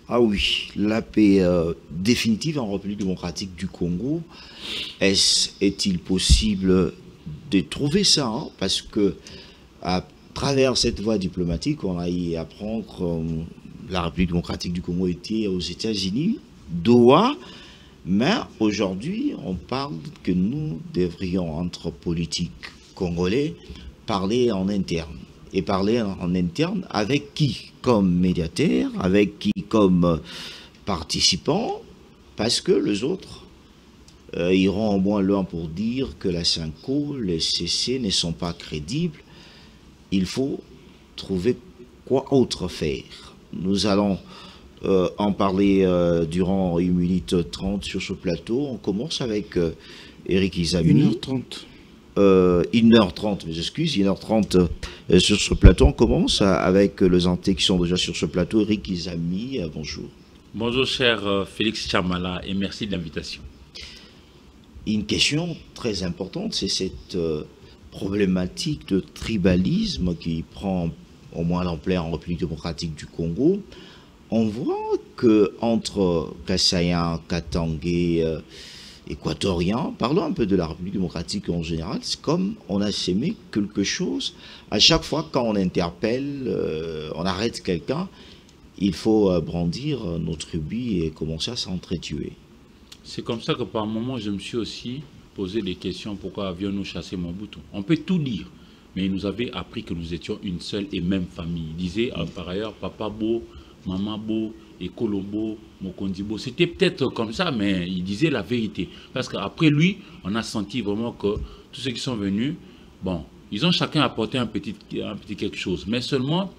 Ah oui, la paix définitive en République démocratique du Congo, est-il possible de trouver ça, hein? Parce que à travers cette voie diplomatique, on a y apprendre la République démocratique du Congo était aux États-Unis, Doha, mais aujourd'hui, on parle que nous devrions, entre politiques congolais, parler en interne. Et parler en interne avec qui comme médiateur, avec qui comme participant, parce que les autres iront au moins loin pour dire que la Synco, les CC ne sont pas crédibles. Il faut trouver quoi autre faire. Nous allons en parler durant 1 minute 30 sur ce plateau. On commence avec Eric Izami. 1h30. 1h30, mes excuses, 1h30 sur ce plateau. On commence avec les invités qui sont déjà sur ce plateau. Eric Izami, bonjour. Bonjour cher Félix Chamala et merci de l'invitation. Une question très importante, c'est cette problématique de tribalisme qui prend au moins l'ampleur en République démocratique du Congo. On voit que entre Kassaïens, Katangais, équatoriens, parlons un peu de la République démocratique en général, c'est comme on a sémé quelque chose. À chaque fois quand on interpelle, on arrête quelqu'un, il faut brandir notre rubis et commencer à s'entretuer. C'est comme ça que par moment je me suis aussi posé des questions. Pourquoi avions-nous chassé Mobutu? On peut tout dire, mais il nous avait appris que nous étions une seule et même famille. Il disait par ailleurs Papa Beau, Maman Beau, et Colombo, Mokondibo. C'était peut-être comme ça, mais il disait la vérité. Parce qu'après lui, on a senti vraiment que tous ceux qui sont venus, bon, ils ont chacun apporté un petit quelque chose. Mais seulement,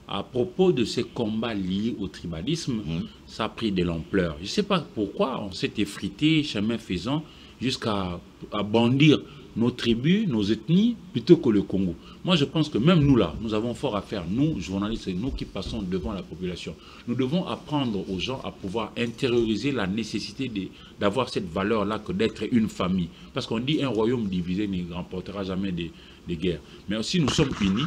à propos de ces combats liés au tribalisme, ça a pris de l'ampleur. Je ne sais pas pourquoi on s'est effrité, chemin faisant, jusqu'à bondir nos tribus, nos ethnies, plutôt que le Congo. Moi, je pense que même nous, là, nous avons fort à faire. Nous, journalistes, et nous qui passons devant la population, nous devons apprendre aux gens à pouvoir intérioriser la nécessité d'avoir cette valeur-là que d'être une famille. Parce qu'on dit un royaume divisé ne remportera jamais des guerres. Mais aussi, nous sommes unis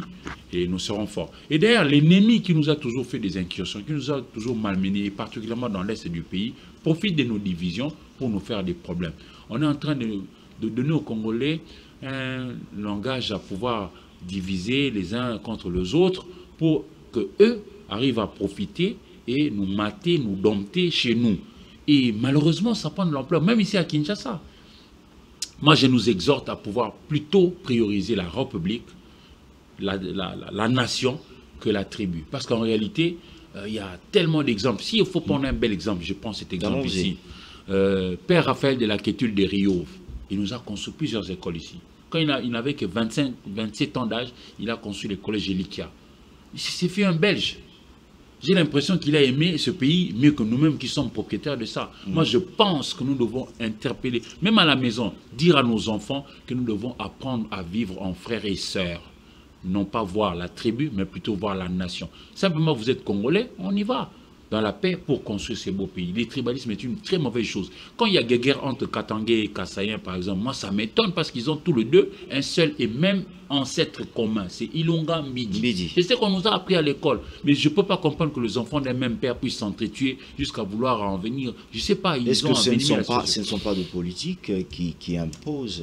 et nous serons forts. Et d'ailleurs, l'ennemi qui nous a toujours fait des incursions, qui nous a toujours malmenés, et particulièrement dans l'est du pays, profite de nos divisions pour nous faire des problèmes. On est en train de donner aux Congolais un langage à pouvoir diviser les uns contre les autres pour qu'eux arrivent à profiter et nous mater, nous dompter chez nous. Et malheureusement, ça prend de l'ampleur, même ici à Kinshasa. Moi, je nous exhorte à pouvoir plutôt prioriser la République, la nation, que la tribu. Parce qu'en réalité, il y a tellement d'exemples. S'il faut prendre un bel exemple, je prends cet exemple ici. Père Raphaël de la Quétule de Rio, il nous a construit plusieurs écoles ici. Quand il n'avait que 27 ans d'âge, il a construit le collège Elikia. C'est fait un Belge. J'ai l'impression qu'il a aimé ce pays mieux que nous-mêmes qui sommes propriétaires de ça. Moi, je pense que nous devons interpeller, même à la maison, dire à nos enfants que nous devons apprendre à vivre en frères et sœurs. Non pas voir la tribu, mais plutôt voir la nation. Simplement, vous êtes Congolais, on y va. Dans la paix pour construire ces beaux pays. Le tribalisme est une très mauvaise chose. Quand il y a des guerres entre Katangais et Kassaïens, par exemple, moi ça m'étonne parce qu'ils ont tous les deux un seul et même ancêtre commun. C'est Ilonga Midi. C'est ce qu'on nous a appris à l'école. Mais je ne peux pas comprendre que les enfants d'un même père puissent s'entretuer jusqu'à vouloir en venir. Je ne sais pas. Est-ce que ce ne sont pas des politiques qui imposent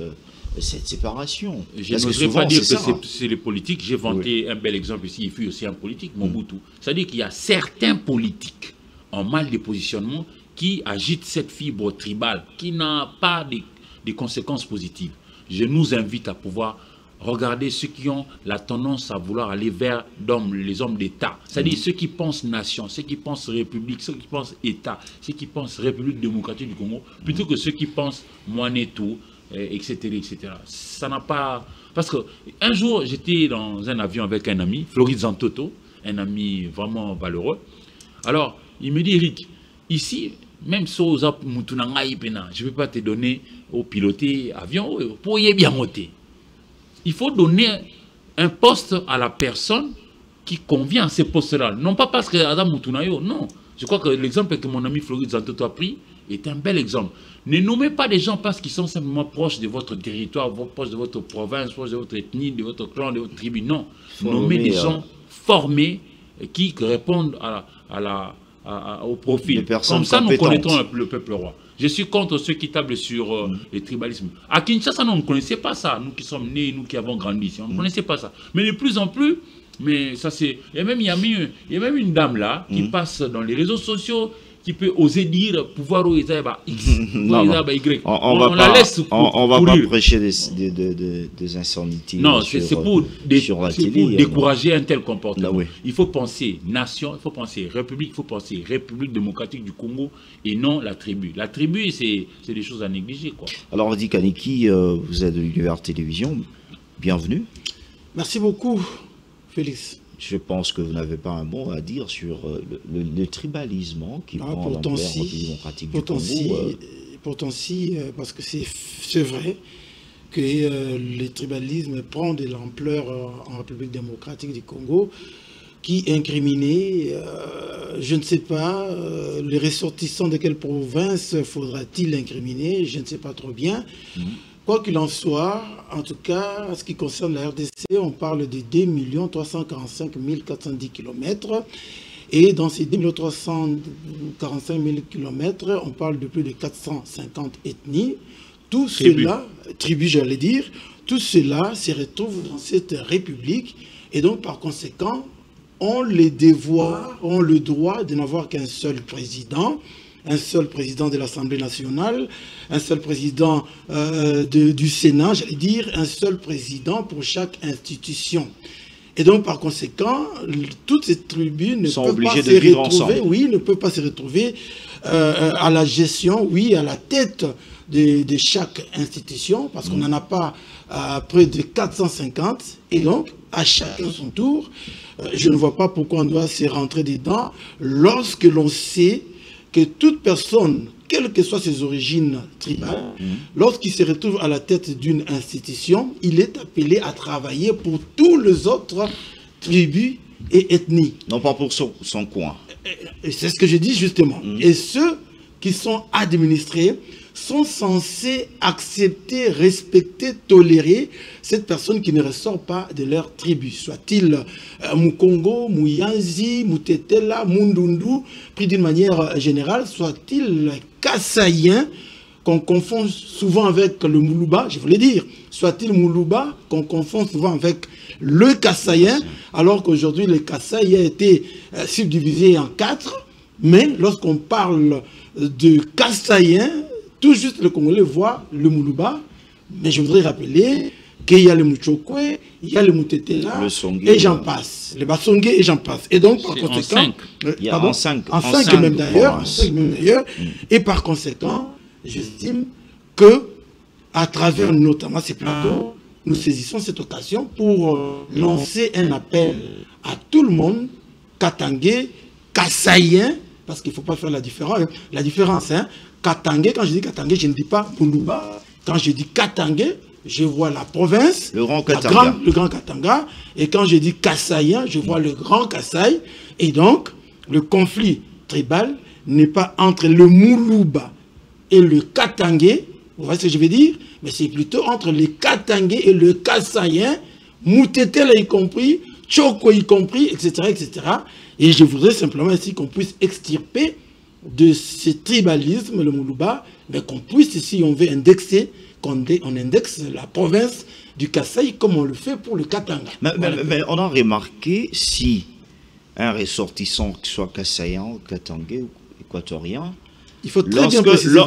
cette séparation? Je n'oserais pas dire que c'est les politiques. J'ai vanté un bel exemple ici. Il fut aussi un politique, Mobutu. C'est-à-dire qu'il y a certains politiques en mal de positionnement qui agitent cette fibre tribale, qui n'a pas de conséquences positives. Je nous invite à pouvoir regarder ceux qui ont la tendance à vouloir aller vers les hommes d'État. C'est-à-dire ceux qui pensent nation, ceux qui pensent république, ceux qui pensent État, ceux qui pensent République démocratique du Congo, plutôt que ceux qui pensent Moinetou, etc., etc. Ça n'a pas... Parce qu'un jour, j'étais dans un avion avec un ami, Florid Zantoto, un ami vraiment valeureux. Alors, il me dit, Eric, ici, même si je ne peux pas te donner au piloter avion pour y bien monter. Il faut donner un poste à la personne qui convient à ce poste-là. Non pas parce que Adam Moutunayo, non. Je crois que l'exemple que mon ami Florid Zantoto a pris est un bel exemple. Ne nommez pas des gens parce qu'ils sont simplement proches de votre territoire, proches de votre province, proches de votre ethnie, de votre clan, de votre tribu. Non. Nommez des gens formés qui répondent à au profil. Comme ça, nous connaîtrons le peuple roi. Je suis contre ceux qui tablent sur le tribalisme. À Kinshasa, on ne connaissait pas ça. Nous qui sommes nés, nous qui avons grandi ici, on ne connaissait pas ça. Mais de plus en plus, mais ça c'est... Il y a même une dame là qui passe dans les réseaux sociaux, qui peut oser dire pouvoir au X, Y. On la laisse on va pas prêcher des insanités. Non, c'est pour décourager un tel comportement. Là, oui. Il faut penser nation, il faut penser république, il faut penser République démocratique du Congo et non la tribu. La tribu, c'est des choses à négliger, quoi. Alors on dit Kaniki, vous êtes de l'Univers Télévision, bienvenue. Merci beaucoup, Félix. Je pense que vous n'avez pas un mot à dire sur le tribalisme qui prend l'ampleur démocratique du Congo. Pourtant si, parce que c'est vrai que le tribalisme prend de l'ampleur en République démocratique du Congo, qui incriminé, je ne sais pas, les ressortissants de quelle province faudra-t-il incriminer, je ne sais pas trop bien. Quoi qu'il en soit, en tout cas, en ce qui concerne la RDC, on parle de 2 345 410 km. Et dans ces 2 345 000 km, on parle de plus de 450 ethnies. Tout cela, tribus j'allais dire, tout cela se retrouve dans cette république. Et donc, par conséquent, on les devoirs, ont le droit de n'avoir qu'un seul président de l'Assemblée nationale, un seul président du Sénat, j'allais dire, un seul président pour chaque institution. Et donc, par conséquent, toutes ces tribus ne peuvent pas se retrouver, ne peuvent pas se retrouver à la gestion, à la tête de chaque institution, parce qu'on n'en a pas près de 450, et donc, à chacun son tour, je ne vois pas pourquoi on doit se rentrer dedans, lorsque l'on sait que toute personne, quelles que soient ses origines tribales, lorsqu'il se retrouve à la tête d'une institution, il est appelé à travailler pour tous les autres tribus et ethnies. Non pas pour son coin. C'est ce que je dis justement. Et ceux qui sont administrés sont censés accepter, respecter, tolérer cette personne qui ne ressort pas de leur tribu. Soit-il Mukongo, Muyanzi, Mutetela, Mundundu, pris d'une manière générale, soit-il Kassaïen, qu'on confond souvent avec le Moulouba, je voulais dire, soit-il Moulouba, qu'on confond souvent avec le Kassaïen, alors qu'aujourd'hui le Kasaï a été subdivisé en 4, mais lorsqu'on parle de Kassaïen, tout juste le Congolais voit le Moulouba, mais je voudrais rappeler qu'il y a le Mouchokwe, il y a le Moutetela, et j'en passe. Le Basongé, et j'en passe. Et donc, par conséquent... Il y a en 5. En 5 même d'ailleurs. Et par conséquent, j'estime que, à travers notamment ces plateaux, nous saisissons cette occasion pour lancer un appel à tout le monde, Katangé, Kassaïen, parce qu'il ne faut pas faire la différence, Katangé, quand je dis Katangé, je ne dis pas Moulouba. Quand je dis Katangé, je vois la province, le grand Katanga. Le grand Katanga. Et quand je dis Kassaïen, je vois le grand Kasaï. Et donc, le conflit tribal n'est pas entre le Moulouba et le Katangé. Vous voyez ce que je veux dire? Mais c'est plutôt entre le Katangé et le Kassaïen, Moutetela y compris, Tchoko y compris, etc., etc. Et je voudrais simplement ici qu'on puisse extirper de ce tribalisme, le Moulouba, mais qu'on puisse, si on veut indexer, qu'on indexe la province du Kasaï comme on le fait pour le Katanga. Mais on a remarqué, si un ressortissant, que ce soit Kassaïen, Katangais ou équatorien, il faut très bien préciser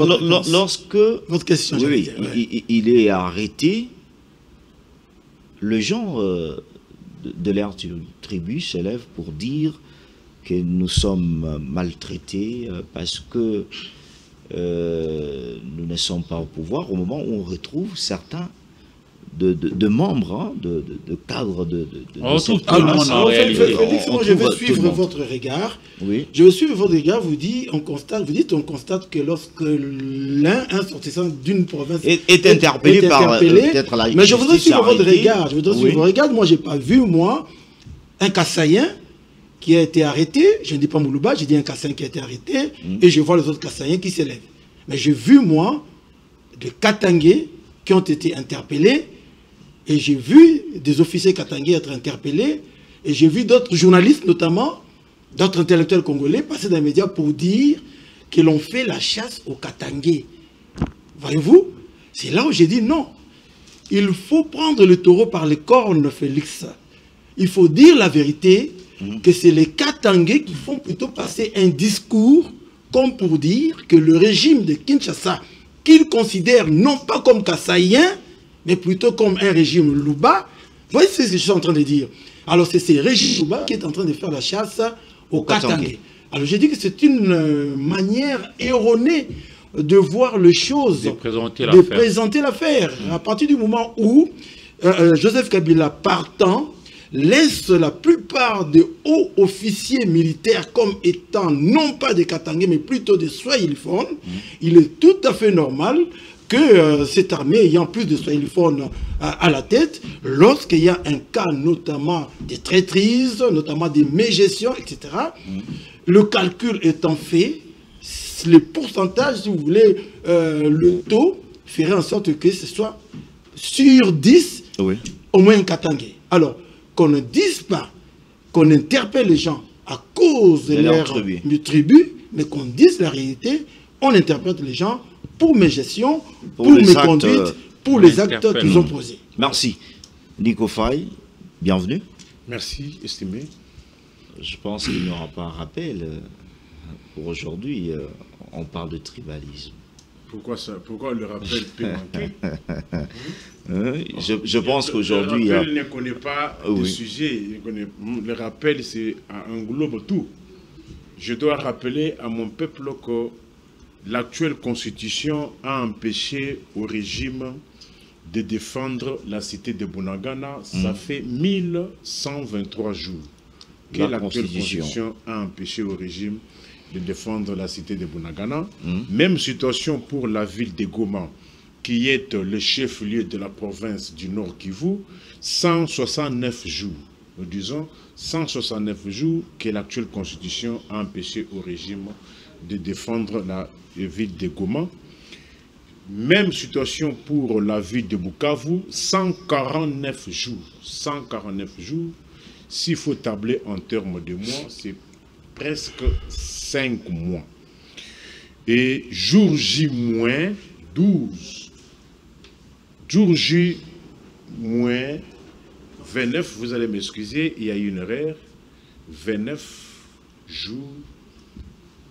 votre question. Il est arrêté, les gens de l'aire tribu s'élèvent pour dire que nous sommes maltraités parce que nous ne sommes pas au pouvoir au moment où on retrouve certains de membres, de cadres de cette Félix, moi je vais suivre votre regard. Oui. Je vais suivre votre regard. Vous dites, on constate que lorsque un sortissant d'une province est interpellé par peut-être la justice. Mais je voudrais suivre votre regard. Je voudrais suivre votre regard. Moi, j'ai pas vu un Kassaïen qui a été arrêté. Je ne dis pas Moulouba, je dis un Kassaïen qui a été arrêté, et je vois les autres Kassaïens qui s'élèvent. Mais j'ai vu des Katangais qui ont été interpellés. Et j'ai vu des officiers katangais être interpellés, et j'ai vu d'autres journalistes notamment d'autres intellectuels congolais passaient dans les médias pour dire que l'on fait la chasse au Katangé. Voyez-vous? C'est là où j'ai dit non. Il faut prendre le taureau par les cornes, Félix. Il faut dire la vérité, que c'est les Katangés qui font plutôt passer un discours comme pour dire que le régime de Kinshasa, qu'ils considèrent non pas comme kassaïen, mais plutôt comme un régime Luba. Vous voyez ce que je suis en train de dire? Alors c'est ce régime Luba qui est en train de faire la chasse au Katangé. Alors j'ai dit que c'est une manière erronée de voir les choses, de présenter l'affaire. À partir du moment où Joseph Kabila partant, laisse la plupart des hauts officiers militaires comme étant non pas des Katangais, mais plutôt des Swahiliphones, il est tout à fait normal que cette armée ayant plus de Swahiliphones à la tête, lorsqu'il y a un cas notamment des traîtrises, notamment des mégestions, etc., le calcul étant fait, le pourcentage, si vous voulez, le taux ferait en sorte que ce soit sur 10, au moins un Katangais. Alors, qu'on ne dise pas qu'on interpelle les gens à cause de leur tribu, mais qu'on dise la réalité, on interprète les gens pour mes gestions, pour mes conduites, pour les actes qu'ils ont posés. Merci. Nico Faye, bienvenue. Merci, estimé. Je pense qu'il n'y aura pas un rappel. Pour aujourd'hui, on parle de tribalisme. Pourquoi le rappel peut manquer? Je pense qu'aujourd'hui... Le rappel ne connaît pas le sujet. Le rappel, c'est englobe tout. Je dois rappeler à mon peuple que l'actuelle constitution a empêché au régime de défendre la cité de Bunagana. Ça fait 1123 jours que l'actuelle constitution a empêché au régime de défendre la cité de Bunagana. Même situation pour la ville de Goma, qui est le chef-lieu de la province du Nord Kivu. 169 jours, nous disons 169 jours que l'actuelle constitution a empêché au régime de défendre la ville de Goma. Même situation pour la ville de Bukavu, 149 jours. 149 jours, s'il faut tabler en termes de mois, c'est presque 5 mois. Et jour J moins 12. Jour J moins 29, vous allez m'excuser, il y a une erreur. 29 jours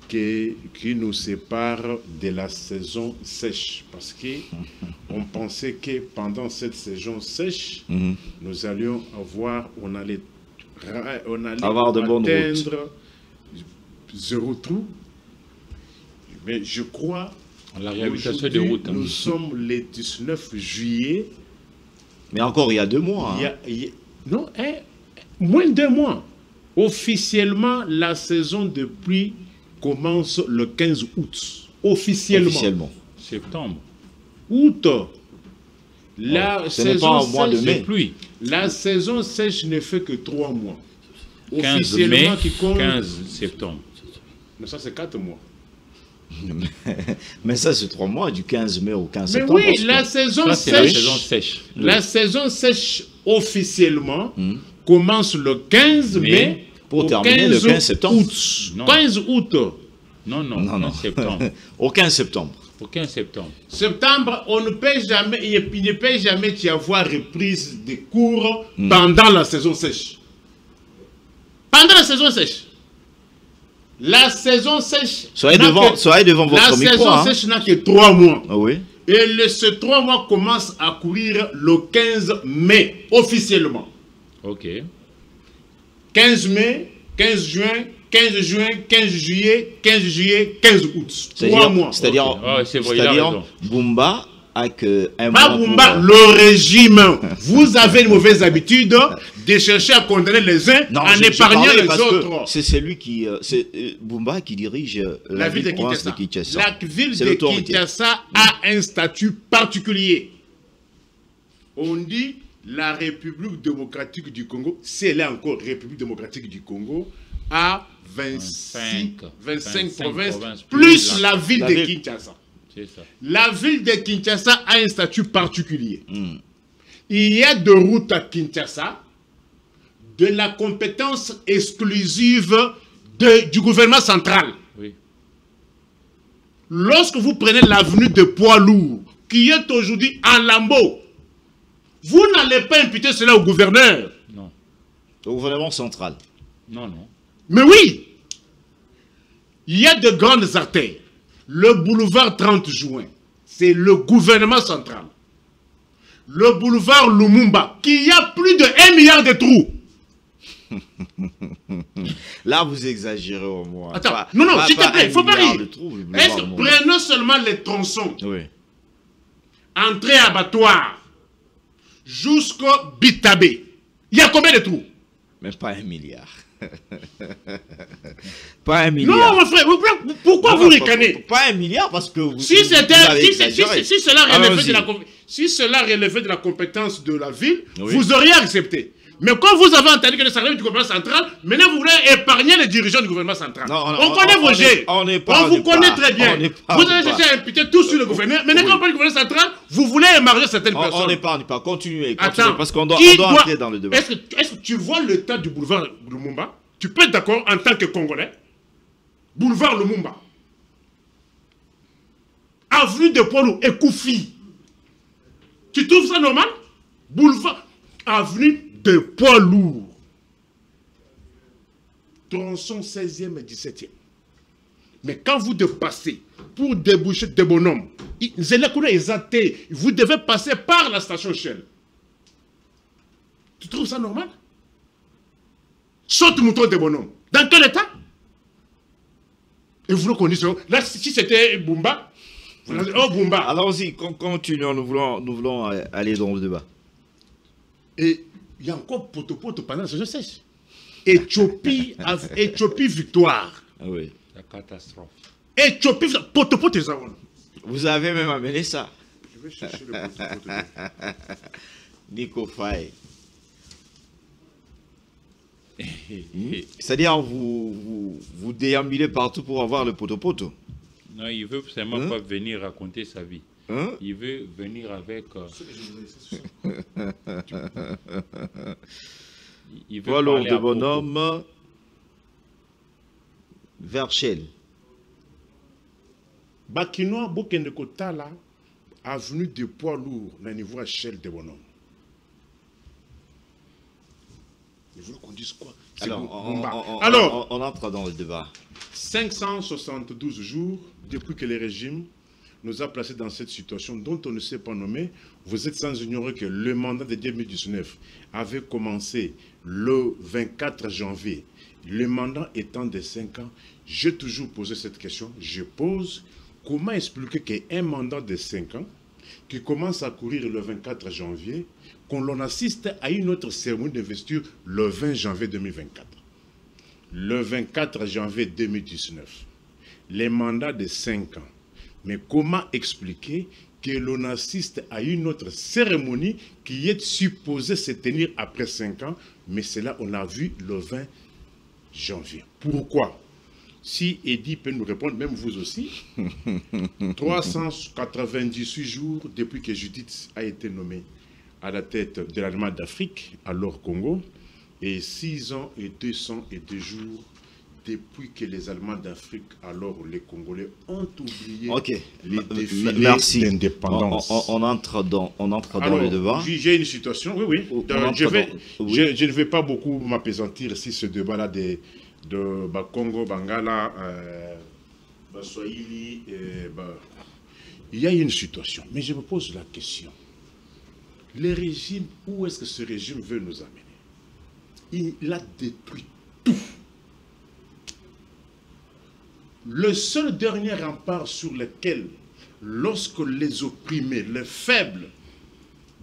qui nous séparent de la saison sèche. Parce qu'on pensait que pendant cette saison sèche, nous allions avoir, on allait avoir de bonnes atteindre 0 trou. Mais je crois, la réhabilitation des routes. Nous sommes le 19 juillet. Mais encore il y a 2 mois. Non, moins de 2 mois. Officiellement, la saison de pluie commence le 15 août. Officiellement. Septembre. Août. La saison sèche de pluie. La saison sèche ne fait que 3 mois. 15 mai, 15 septembre. Mais ça, c'est 4 mois. Mais ça, c'est 3 mois, du 15 mai au 15 septembre. Mais oui, la saison sèche. La saison sèche officiellement commence le 15 mai pour terminer le 15 septembre. 15 août. Non, septembre. Au 15 septembre. Au 15 septembre. Septembre, il ne peut jamais y avoir reprise des cours pendant la saison sèche. Pendant la saison sèche. La saison sèche... Soyez devant votre micro. La saison sèche n'a que 3 mois. Ah oui. Et ces 3 mois commencent à courir le 15 mai, officiellement. Ok. 15 mai, 15 juin, 15 juin, 15 juillet, 15 juillet, 15 août. 3 mois. C'est-à-dire, Bumba a que un mois. Pas Bumba, le régime. Vous avez une mauvaise habitude de chercher à condamner les uns en épargnant les autres. C'est lui qui, c'est Bumba qui dirige la ville de Kinshasa. La ville de Kinshasa a un statut particulier. On dit la République démocratique du Congo, si elle est encore République démocratique du Congo, a 25 provinces, plus la ville de Kinshasa. La ville de Kinshasa a un statut particulier. Il y a de routes à Kinshasa, de la compétence exclusive du gouvernement central. Oui. Lorsque vous prenez l'avenue de Poids-Lourd, qui est aujourd'hui en lambeaux, vous n'allez pas imputer cela au gouverneur. Non. Au gouvernement central. Non, non. Mais oui, il y a de grandes artères. Le boulevard 30 juin, c'est le gouvernement central. Le boulevard Lumumba, qui a plus de 1 milliard de trous. Là, vous exagérez au moins. Attends, non, s'il te plaît, il ne faut pas rire. Est-ce que prenons seulement les tronçons, oui. entrée abattoir, jusqu'au Bitabé, il y a combien de trous? Même pas 1 milliard. Pas 1 milliard. Non, mon frère, pourquoi vous ricanez? Pas 1 milliard parce que vous. Si cela relevait de la compétence de la ville, oui, vous auriez accepté. Mais quand vous avez entendu que ça relève du gouvernement central, maintenant vous voulez épargner les dirigeants du gouvernement central. Non, on connaît vos jets. On vous connaît très bien. Vous avez déjà imputé tout sur le gouverneur. Maintenant, quand on parle du gouvernement central, vous voulez émarger certaines personnes. On n'épargne pas. Continuez. Attends, parce qu'on doit entrer dans le débat. Est-ce que tu vois l'état du boulevard Lumumba? Tu peux être d'accord en tant que Congolais? Boulevard Lumumba. Avenue de Poids-Lourd et Koufi. Tu trouves ça normal? Boulevard, avenue de Poids-Lourd. Tronçon 16e et 17e. Mais quand vous dépassez pour déboucher des bonhommes, vous devez passer par la station Shell. Tu trouves ça normal? Saute mouton des bonhommes. Dans quel état? Et vous voulez qu'on dise là, si c'était Bumba, vous allez dire, oh Bumba. Allons-y, continuons, nous voulons aller dans le débat. Et il y a encore potopoto pendant ce je sèche. Éthiopie victoire. Ah oui. La catastrophe. Éthiopie potopoto. Vous avez même amené ça. Je vais chercher le potopoto. Nico Faye. C'est-à-dire vous déambulez partout pour avoir le potopoto. Non, il veut seulement pas venir raconter sa vie. Il veut venir avec... il veut Poids-Lourd de bonhomme vers Shell. Bakinois Bokende Kotala, avenue de Poids-Lourd, dans le niveau à Shell de bonhomme. Il veut qu'on dise quoi? Alors, on entre dans le débat. 572 jours depuis que le régime nous a placés dans cette situation dont on ne s'est pas nommé. Vous êtes sans ignorer que le mandat de 2019 avait commencé le 24 janvier. Le mandat étant de 5 ans, j'ai toujours posé cette question. Je pose, comment expliquer qu'un mandat de 5 ans qui commence à courir le 24 janvier, qu'on l'on assiste à une autre cérémonie d'investiture le 20 janvier 2024. Le 24 janvier 2019, les mandats de 5 ans. Mais comment expliquer que l'on assiste à une autre cérémonie qui est supposée se tenir après 5 ans, mais cela on a vu le 20 janvier. Pourquoi? Si Eddy peut nous répondre, même vous aussi, 398 jours depuis que Judith a été nommée à la tête de l'Allemagne d'Afrique, alors Congo, et 6 ans et 202 jours depuis que les Allemands d'Afrique, alors les Congolais, ont oublié les défilés d'indépendance. On entre dans le débat. J'ai une situation, oui. Je ne vais pas beaucoup m'apaisantir si ce débat-là de Congo, Bangala, Swahili, il y a une situation. Mais je me pose la question. Le régime, où est-ce que ce régime veut nous amener? Il a détruit tout. Le seul dernier rempart sur lequel, lorsque les opprimés, les faibles,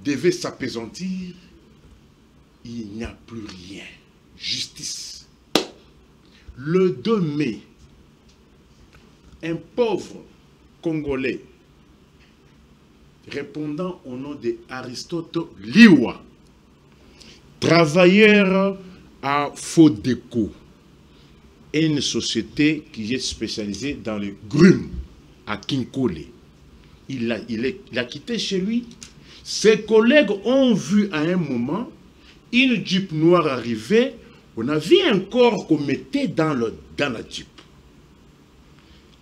devaient s'apaisantir, il n'y a plus rien. Justice. Le 2 mai, un pauvre Congolais, répondant au nom d'Aristote Liwa, travailleur à Fodeco, une société qui est spécialisée dans les grumes à Kinkole. Il a quitté chez lui. Ses collègues ont vu à un moment une Jeep noire arriver On a vu un corps qu'on mettait dans la Jeep.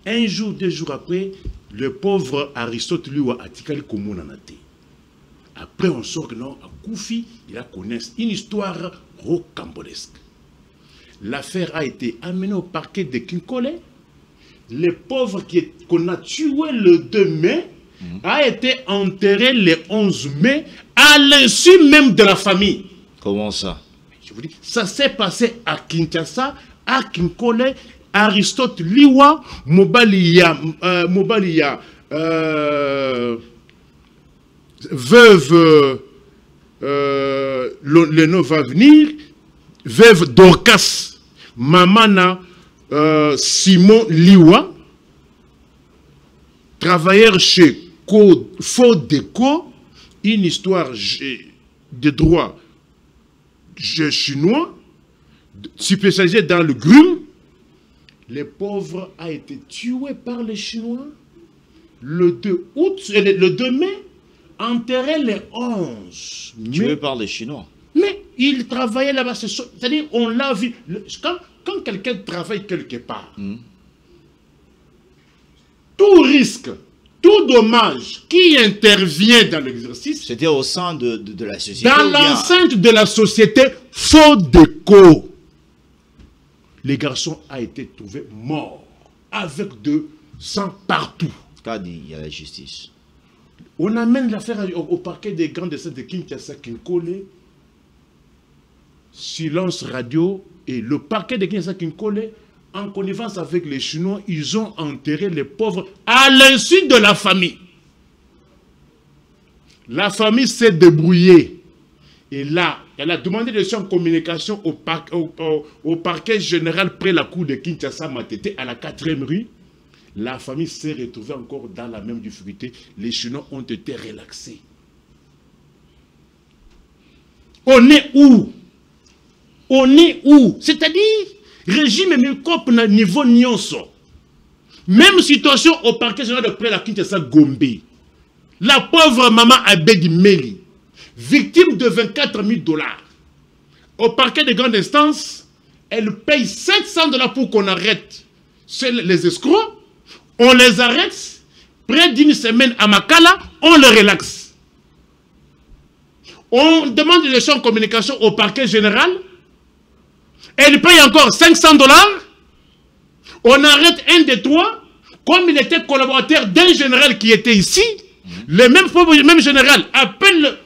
Un jour, 2 jours après, le pauvre Aristote lui a ticali comme on en a été. Après, on sort que non, à Koufi, il a connu une histoire rocambolesque. L'affaire a été amenée au parquet de Kinkole. Le pauvre qu'on a tué le 2 mai a été enterré le 11 mai à l'insu même de la famille. Comment ça? Je vous dis, ça s'est passé à Kinshasa, à Kinkole. Aristote Liwa, Mobalia, veuve, le nom va venir, veuve Dorcas, Mamana, Simon Liwa, travailleur chez Fodeco, une histoire de droit chinois, spécialisé dans le grume. Les pauvres a été tué par les Chinois le 2 août, le 2 mai, enterré le 11 mai. Tué par les Chinois. Mais il travaillait là-bas. C'est-à-dire, on l'a vu. Quand quelqu'un travaille quelque part, tout risque, tout dommage qui intervient dans l'exercice, c'était au sein de la société. Dans l'enceinte de la société, Fodeco. Les garçons ont été trouvés morts, avec de sang partout. Qu'a dit la justice? On amène l'affaire au parquet des grands décès de Kinshasa, Kinkole, silence radio, et le parquet de Kinshasa, Kinkole, en connivence avec les Chinois, ils ont enterré les pauvres à l'insu de la famille. La famille s'est débrouillée. Et là, elle a demandé de en communication au parquet général près la cour de Kinshasa Matete à la 4e rue. La famille s'est retrouvée encore dans la même difficulté. Les Chinois ont été relaxés. On est où? On est où? C'est-à-dire, régime Mikop na niveau nyonso. Même situation au parquet général de près la Kinshasa Gombe. La pauvre maman Abedi Meli, victime de 24 000 $. Au parquet de grande instance, elle paye 700 $ pour qu'on arrête les escrocs. On les arrête, près d'une semaine à Makala, on les relaxe. On demande une leçon de communication au parquet général. Elle paye encore 500 $. On arrête un des trois, comme il était collaborateur d'un général qui était ici. Le même général appelle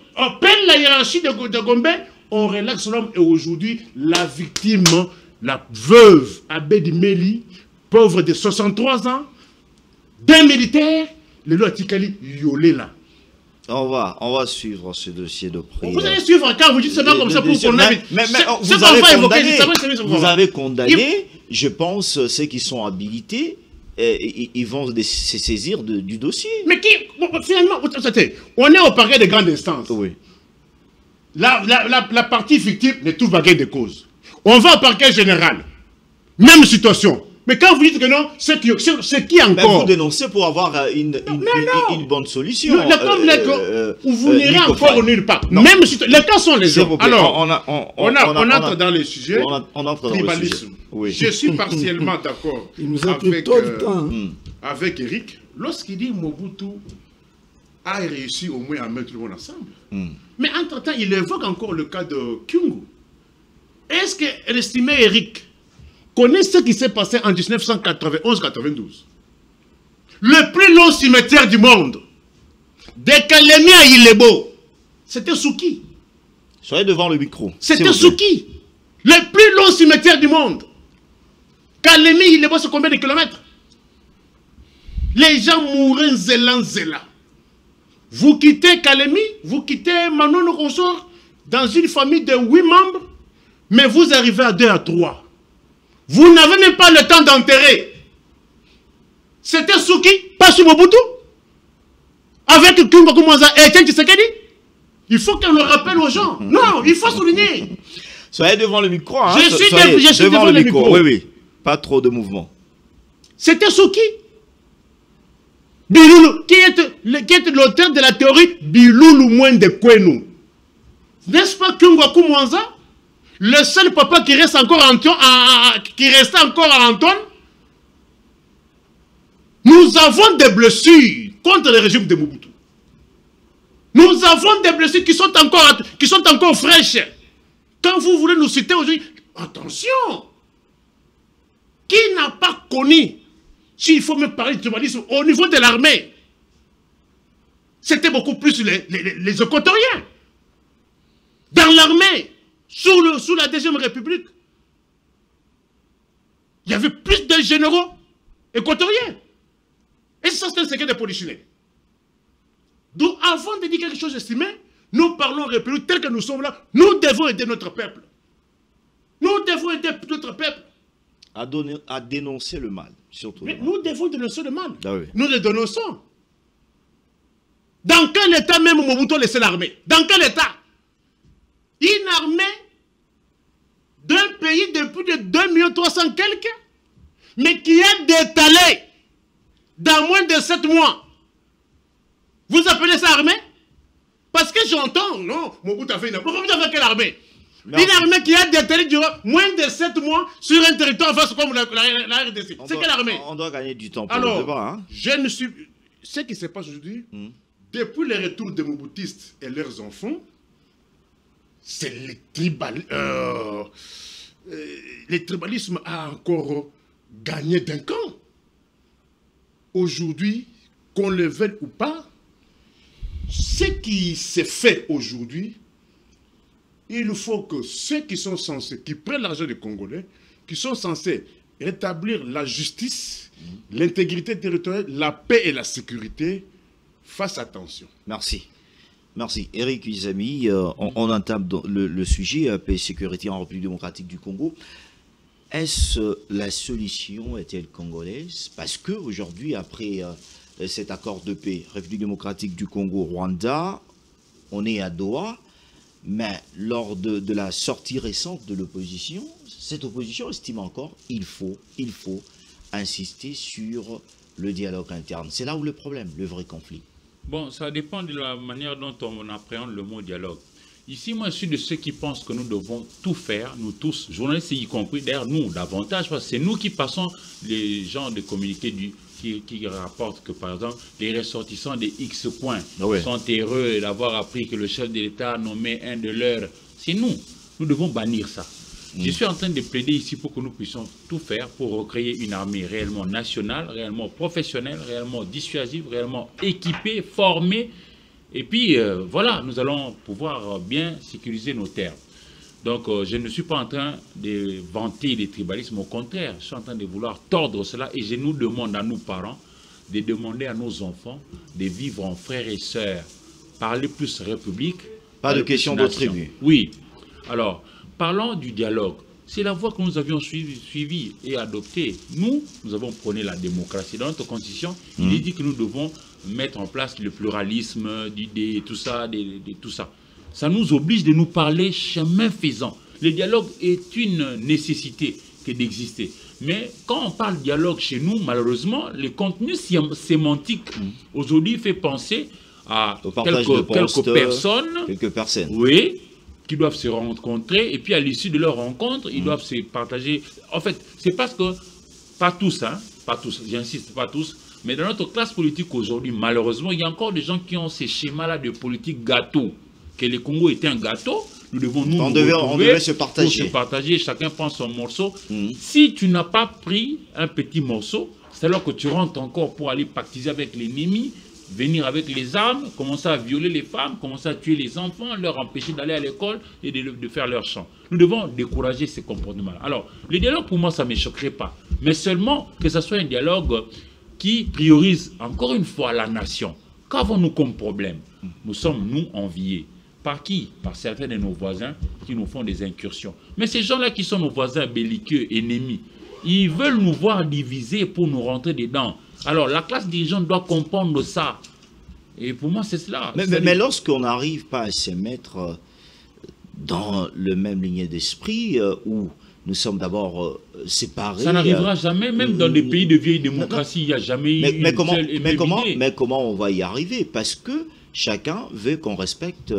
la hiérarchie de Gombe, on relaxe l'homme et aujourd'hui, la victime, la veuve Abedi Meli, pauvre de 63 ans, d'un militaire, le loi Tikali Yolela. On va suivre ce dossier de près. Vous allez suivre quand vous dites seulement comme ça pour qu'on invite. Mais vous avez condamné, je pense, ceux qui sont habilités. Ils vont se saisir du dossier. Mais qui, finalement, on est au parquet de grande instance. Oui. La partie victime ne trouve pas gain de cause. On va au parquet général. Même situation. Mais quand vous dites que non, c'est qui encore? Ben vous dénoncez pour avoir une bonne solution. Vous n'irez encore nulle part. Même si les cas sont les gens. Alors, on entre dans les sujets. On entre dans le sujet. Oui. Je suis partiellement d'accord avec Eric lorsqu'il dit Mobutu a réussi au moins à mettre tout le monde ensemble. Mais entre-temps, il évoque encore le cas de Kyungu. Est-ce que l'estimé Eric connaît ce qui s'est passé en 1991-92? Le plus long cimetière du monde, de Kalemi à Ilebo, c'était Souki. Soyez devant le micro. C'était Souki. Le plus long cimetière du monde. Kalemi, Ilebo, c'est combien de kilomètres? Les gens mourraient zélan. Vous quittez Kalemi, vous quittez Manon Consort, dans une famille de 8 membres, mais vous arrivez à 2 à 3. Vous n'avez même pas le temps d'enterrer. C'était Souki, pas Mobutu. Avec Kimba Koumanza et Etienne Tshisekedi. Il faut qu'on le rappelle aux gens. Non, il faut souligner. Soyez devant le micro. Hein. Je suis devant le micro. Oui. Pas trop de mouvement. C'était Souki. Biloulou, qui est l'auteur de la théorie Biloulou moins de Kwenu. N'est-ce pas Kimba Koumanza? Le seul papa qui reste encore qui restait encore à Antoine, nous avons des blessures contre le régime de Mobutu. Nous avons des blessures qui sont encore fraîches. Quand vous voulez nous citer aujourd'hui, attention, qui n'a pas connu, s'il faut me parler de tribalisme au niveau de l'armée, c'était beaucoup plus les équatoriens. Dans l'armée, sous la Deuxième République, il y avait plus de généraux équatoriens. Et ça, c'est un secret de polichinelle. Donc, avant de dire quelque chose d'estimé, nous parlons République tel que nous sommes là. Nous devons aider notre peuple. Nous devons aider notre peuple. À dénoncer le mal, surtout. Mais nous devons dénoncer le mal. Ah oui. Nous le dénonçons. Dans quel état même Mobutu a laissé l'armée? Dans quel état? Une armée d'un pays de plus de 2 300 000 quelques, mais qui a détalé dans moins de 7 mois. Vous appelez ça armée? Parce que j'entends, non, Mobutu a fait une armée. Mobutu a fait quelle armée? Une armée qui a détalé durant moins de 7 mois sur un territoire vaste comme la RDC. C'est quelle armée? On doit gagner du temps pour alors, le débat. Hein? Je ne suis... Ce qui se passe aujourd'hui, depuis le retour des Mobutistes et leurs enfants, c'est le tribalisme a encore gagné d'un camp. Aujourd'hui, qu'on le veuille ou pas, ce qui s'est fait aujourd'hui, il faut que ceux qui sont censés, qui prennent l'argent des Congolais, qui sont censés rétablir la justice, l'intégrité territoriale, la paix et la sécurité, fassent attention. Merci. Merci. Eric Izami, on entame le sujet, paix et sécurité en République démocratique du Congo. Est-ce la solution est-elle congolaise? Parce qu'aujourd'hui, après cet accord de paix, République démocratique du Congo, Rwanda, on est à Doha, mais lors de la sortie récente de l'opposition, cette opposition estime encore qu'il faut insister sur le dialogue interne. C'est là où le problème, le vrai conflit. Bon, ça dépend de la manière dont on appréhende le mot dialogue. Ici, moi, je suis de ceux qui pensent que nous devons tout faire, nous tous, journalistes y compris, d'ailleurs nous, davantage, parce que c'est nous qui passons les gens de communiqués qui rapportent que, par exemple, les ressortissants des X points sont heureux d'avoir appris que le chef de l'État a nommé un de leurs. C'est nous. Nous devons bannir ça. Je suis en train de plaider ici pour que nous puissions tout faire pour recréer une armée réellement nationale, réellement professionnelle, réellement dissuasive, réellement équipée, formée. Et puis, voilà, nous allons pouvoir bien sécuriser nos terres. Donc, je ne suis pas en train de vanter les tribalismes, au contraire, je suis en train de vouloir tordre cela. Et je nous demande à nos parents, de demander à nos enfants de vivre en frères et sœurs. Parler plus République. Pas de question de tribu. Oui. Alors, parlons du dialogue. C'est la voie que nous avions suivie et adoptée. Nous avons prôné la démocratie. Dans notre constitution, il est dit que nous devons mettre en place le pluralisme d'idées, tout ça, tout ça. Ça nous oblige de nous parler chemin faisant. Le dialogue est une nécessité que d'exister. Mais quand on parle dialogue chez nous, malheureusement, le contenu sémantique aujourd'hui fait penser à quelques personnes. Oui, qui doivent se rencontrer, et puis à l'issue de leur rencontre, ils doivent se partager. En fait, c'est parce que, pas tous, hein, pas tous, j'insiste, pas tous, mais dans notre classe politique aujourd'hui, malheureusement, il y a encore des gens qui ont ces schémas-là de politique gâteau. Que le Congo était un gâteau, nous devons on devait se partager. Chacun prend son morceau. Si tu n'as pas pris un petit morceau, c'est alors que tu rentres encore pour aller pactiser avec l'ennemi, venir avec les armes, commencer à violer les femmes, commencer à tuer les enfants, leur empêcher d'aller à l'école et de faire leur chant. Nous devons décourager ces comportements. Alors, le dialogue, pour moi, ça ne me choquerait pas. Mais seulement que ce soit un dialogue qui priorise, encore une fois, la nation. Qu'avons-nous comme problème? Nous sommes, nous, enviés. Par qui? Par certains de nos voisins qui nous font des incursions. Mais ces gens-là qui sont nos voisins belliqueux, ennemis, ils veulent nous voir diviser pour nous rentrer dedans. Alors, la classe dirigeante doit comprendre ça. Et pour moi, c'est cela. Mais lorsqu'on n'arrive pas à se mettre dans le même lignée d'esprit, où nous sommes d'abord séparés... Ça n'arrivera jamais, même dans des pays de vieille démocratie, il n'y a jamais eu une seule mais comment on va y arriver? Parce que chacun veut qu'on respecte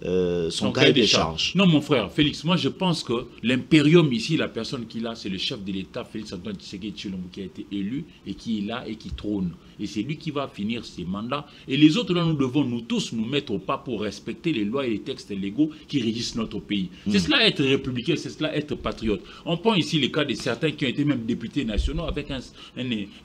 son cahier des charges. Non, mon frère, Félix, moi je pense que l'impérium ici, la personne qui l'a, c'est le chef de l'État, Félix Antoine Tshisekedi Tshilombo, qui a été élu et qui est là et qui trône. Et c'est lui qui va finir ses mandats. Et les autres, là, nous devons nous tous nous mettre au pas pour respecter les lois et les textes légaux qui régissent notre pays. C'est cela être républicain, c'est cela être patriote. On prend ici les cas de certains qui ont été même députés nationaux avec un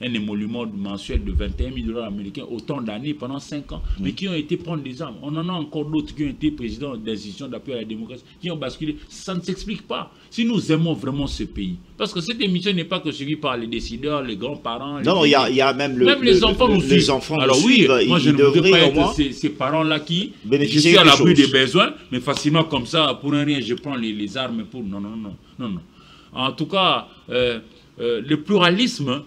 émolument mensuel de 21 000 $ américains autant d'années pendant 5 ans, mais qui ont été prendre des armes. On en a encore d'autres qui ont été présidents d'institutions d'appui à la démocratie, qui ont basculé. Ça ne s'explique pas. Si nous aimons vraiment ce pays, parce que cette émission n'est pas que suivie par les décideurs, les grands-parents. Non, il y a même les enfants nous suivent. Les enfants alors nous oui, suivent, moi je ne voudrais pas être ces parents-là qui, je suis à l'abri des besoins, mais facilement comme ça, pour un rien, je prends les armes pour... Non. En tout cas, le pluralisme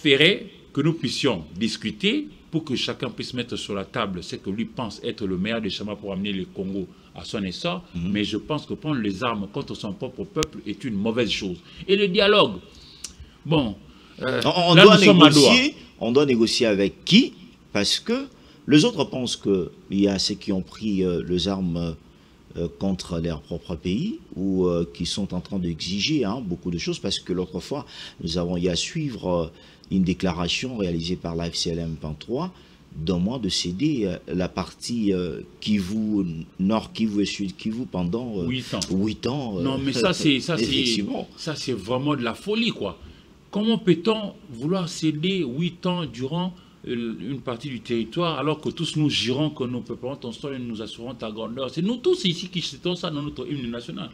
ferait que nous puissions discuter pour que chacun puisse mettre sur la table ce que lui pense être le meilleur des chemins pour amener le Congo à son essor. Mais je pense que prendre les armes contre son propre peuple est une mauvaise chose. Et le dialogue, bon... on doit négocier avec qui? Parce que les autres pensent qu'il y a ceux qui ont pris les armes contre leur propre pays ou qui sont en train d'exiger beaucoup de choses, parce que l'autre fois, nous avons eu à suivre une déclaration réalisée par la FCLM 23 d'un mois de céder la partie Kivu, Nord Kivu et Sud Kivu pendant 8 ans. Non, mais ça c'est vraiment de la folie, quoi. Comment peut-on vouloir céder 8 ans durant une partie du territoire, alors que tous nous jurons que nous peuplons ton sol et nous assurons ta grandeur? C'est nous tous ici qui citons ça dans notre hymne national.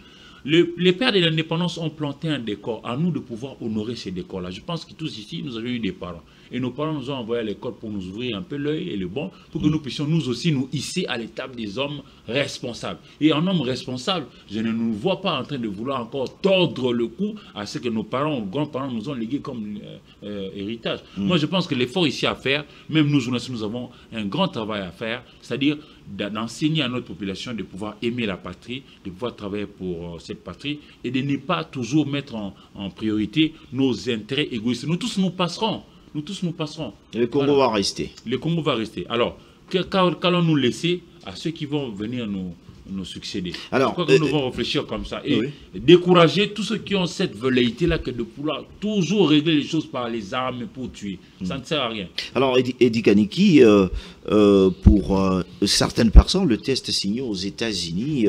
Les pères de l'indépendance ont planté un décor. À nous de pouvoir honorer ces décors-là. Je pense que tous ici, nous avions eu des parents. Et nos parents nous ont envoyé à l'école pour nous ouvrir un peu l'œil et le bon, pour que nous puissions nous aussi nous hisser à l'étape des hommes responsables. Et en homme responsable, je ne nous vois pas en train de vouloir encore tordre le cou à ce que nos parents ou grands-parents nous ont légué comme héritage. Moi, je pense que l'effort ici à faire, même nous, journalistes, nous avons un grand travail à faire, c'est-à-dire d'enseigner à notre population de pouvoir aimer la patrie, de pouvoir travailler pour cette patrie et de ne pas toujours mettre en priorité nos intérêts égoïstes. Nous tous nous passerons. Nous tous nous passerons. Le Congo va rester. Le Congo va rester. Alors, qu'allons-nous laisser à ceux qui vont venir nous succéder? Alors, pourquoi nous devons réfléchir comme ça et décourager tous ceux qui ont cette velléité-là que de pouvoir toujours régler les choses par les armes pour tuer. Ça ne sert à rien. Alors, Edi Kaniki, pour certaines personnes, le test signé aux États-Unis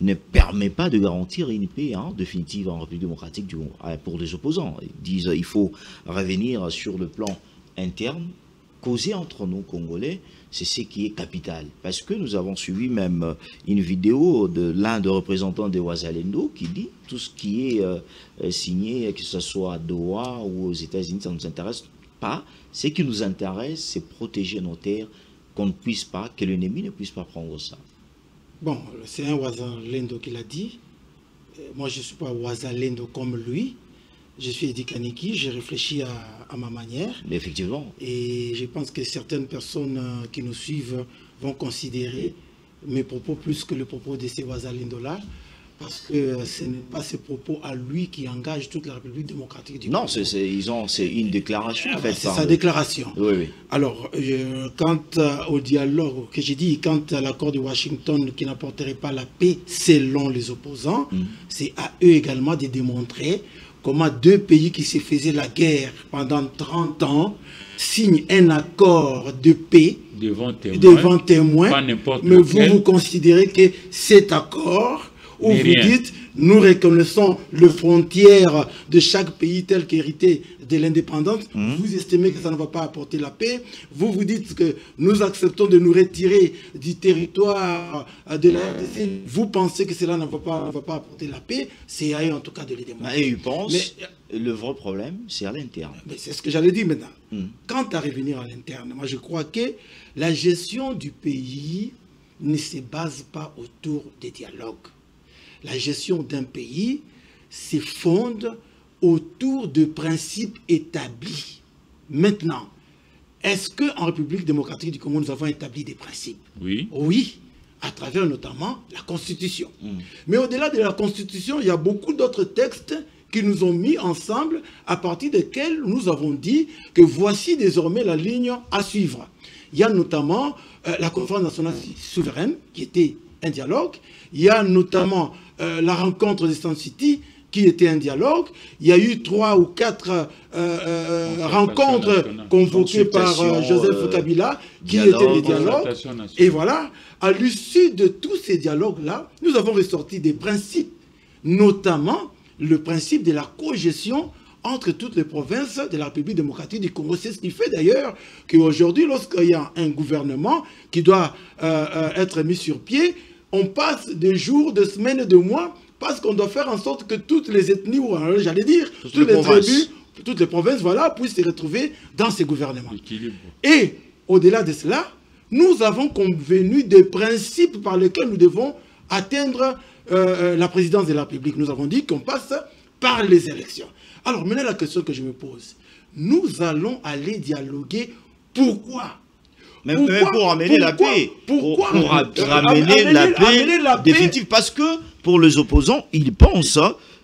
ne permet pas de garantir une paix définitive en République démocratique du Congo pour les opposants. Ils disent qu'il faut revenir sur le plan interne, causer entre nous Congolais, c'est ce qui est capital. Parce que nous avons suivi même une vidéo de l'un des représentants des Wazalendo qui dit tout ce qui est signé, que ce soit à Doha ou aux États-Unis, ça ne nous intéresse pas. Ce qui nous intéresse, c'est protéger nos terres, qu'on ne puisse pas, que l'ennemi ne puisse pas prendre ça. Bon, c'est un Wazalendo qui l'a dit. Moi, je ne suis pas Wazalendo comme lui. Je suis Edi Kaniki, j'ai réfléchi à ma manière. Mais effectivement. Et je pense que certaines personnes qui nous suivent vont considérer mes propos plus que le propos de ces Wazalendo-là, parce que ce n'est pas ces propos à lui qui engagent toute la République démocratique du Congo. Non, c'est une déclaration faite par... C'est sa déclaration. Oui. Alors, quant au dialogue que j'ai dit, quant à l'accord de Washington qui n'apporterait pas la paix selon les opposants, c'est à eux également de démontrer comment deux pays qui se faisaient la guerre pendant 30 ans signent un accord de paix devant témoins. Mais vous considérez que cet accord, où vous dites, nous reconnaissons les frontières de chaque pays tel qu'hérité de l'indépendance, vous estimez que ça ne va pas apporter la paix, vous vous dites que nous acceptons de nous retirer du territoire de la RDC, vous pensez que cela ne va pas apporter la paix, c'est à eux en tout cas de les démontrer. Et ils pensent, le vrai problème, c'est à l'interne. C'est ce que j'allais dire maintenant. Quant à revenir à l'interne, moi je crois que la gestion du pays ne se base pas autour des dialogues. La gestion d'un pays se fonde autour de principes établis. Maintenant, est-ce qu'en République démocratique du Congo, nous avons établi des principes? Oui. Oui, à travers notamment la Constitution. Mais au-delà de la Constitution, il y a beaucoup d'autres textes qui nous ont mis ensemble, à partir desquels nous avons dit que voici désormais la ligne à suivre. Il y a notamment la conférence nationale souveraine qui était un dialogue. Il y a notamment la rencontre des Stand City, qui était un dialogue. Il y a eu 3 ou 4 rencontres convoquées par Joseph Kabila, qui étaient des dialogues. Et voilà, à l'issue de tous ces dialogues-là, nous avons ressorti des principes, notamment le principe de la cogestion entre toutes les provinces de la République démocratique du Congo. C'est ce qui fait d'ailleurs qu'aujourd'hui, lorsqu'il y a un gouvernement qui doit être mis sur pied, on passe des jours, de semaines, de mois, parce qu'on doit faire en sorte que toutes les ethnies, ou j'allais dire, toutes les tribus, toutes les provinces, voilà, puissent se retrouver dans ces gouvernements. Et au-delà de cela, nous avons convenu des principes par lesquels nous devons atteindre la présidence de la République. Nous avons dit qu'on passe par les élections. Alors maintenant, la question que je me pose, nous allons aller dialoguer. Pourquoi? Mais pour ramener la paix. Pourquoi? Pour ramener la paix définitive. Parce que pour les opposants, ils pensent,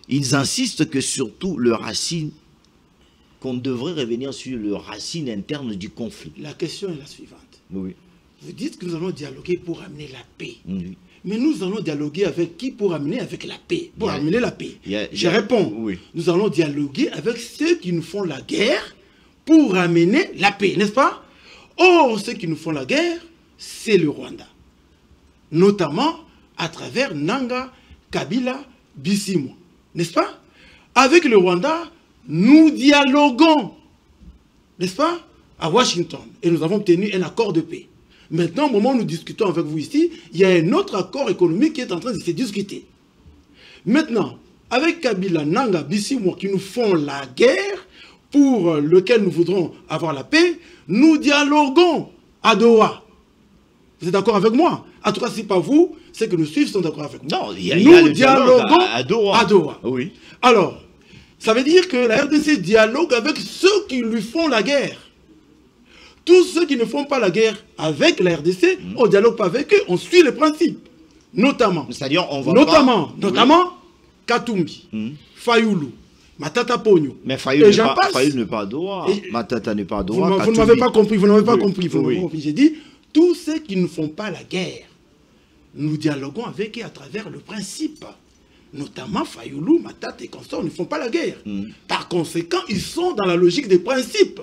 ils insistent que surtout le racine, qu'on devrait revenir sur le racine interne du conflit. La question est la suivante. Oui. Vous dites que nous allons dialoguer pour amener la paix. Oui. Mais nous allons dialoguer avec qui pour amener avec la paix? Pour amener la paix. Je réponds. Oui. Nous allons dialoguer avec ceux qui nous font la guerre pour amener la paix, n'est-ce pas? Or, ceux qui nous font la guerre, c'est le Rwanda. Notamment à travers Nanga, Kabila, Bisimwa. N'est-ce pas? Avec le Rwanda, nous dialoguons. N'est-ce pas? À Washington. Et nous avons obtenu un accord de paix. Maintenant, au moment où nous discutons avec vous ici, il y a un autre accord économique qui est en train de se discuter. Maintenant, avec Kabila, Nanga, Bisimwa qui nous font la guerre, pour lequel nous voudrons avoir la paix, nous dialoguons à Doha. Vous êtes d'accord avec moi? En tout cas, si pas vous, c'est que nous suivons sont d'accord avec moi. Non, nous dialoguons à Doha. Oui. Alors, ça veut dire que la RDC dialogue avec ceux qui lui font la guerre. Tous ceux qui ne font pas la guerre avec la RDC, on ne dialogue pas avec eux, on suit les principes. Notamment, c'est-à-dire on va notamment Katumbi, Fayoulou, Matata Pogno. Mais Fayoulou n'est pas à Doha. Matata n'est pas à Doha. Vous ne m'avez pas compris, vous n'avez pas compris. J'ai dit, tous ceux qui ne font pas la guerre, nous dialoguons avec eux à travers le principe. Notamment Fayoulou, Matata et consorts ne font pas la guerre. Par conséquent, ils sont dans la logique des principes.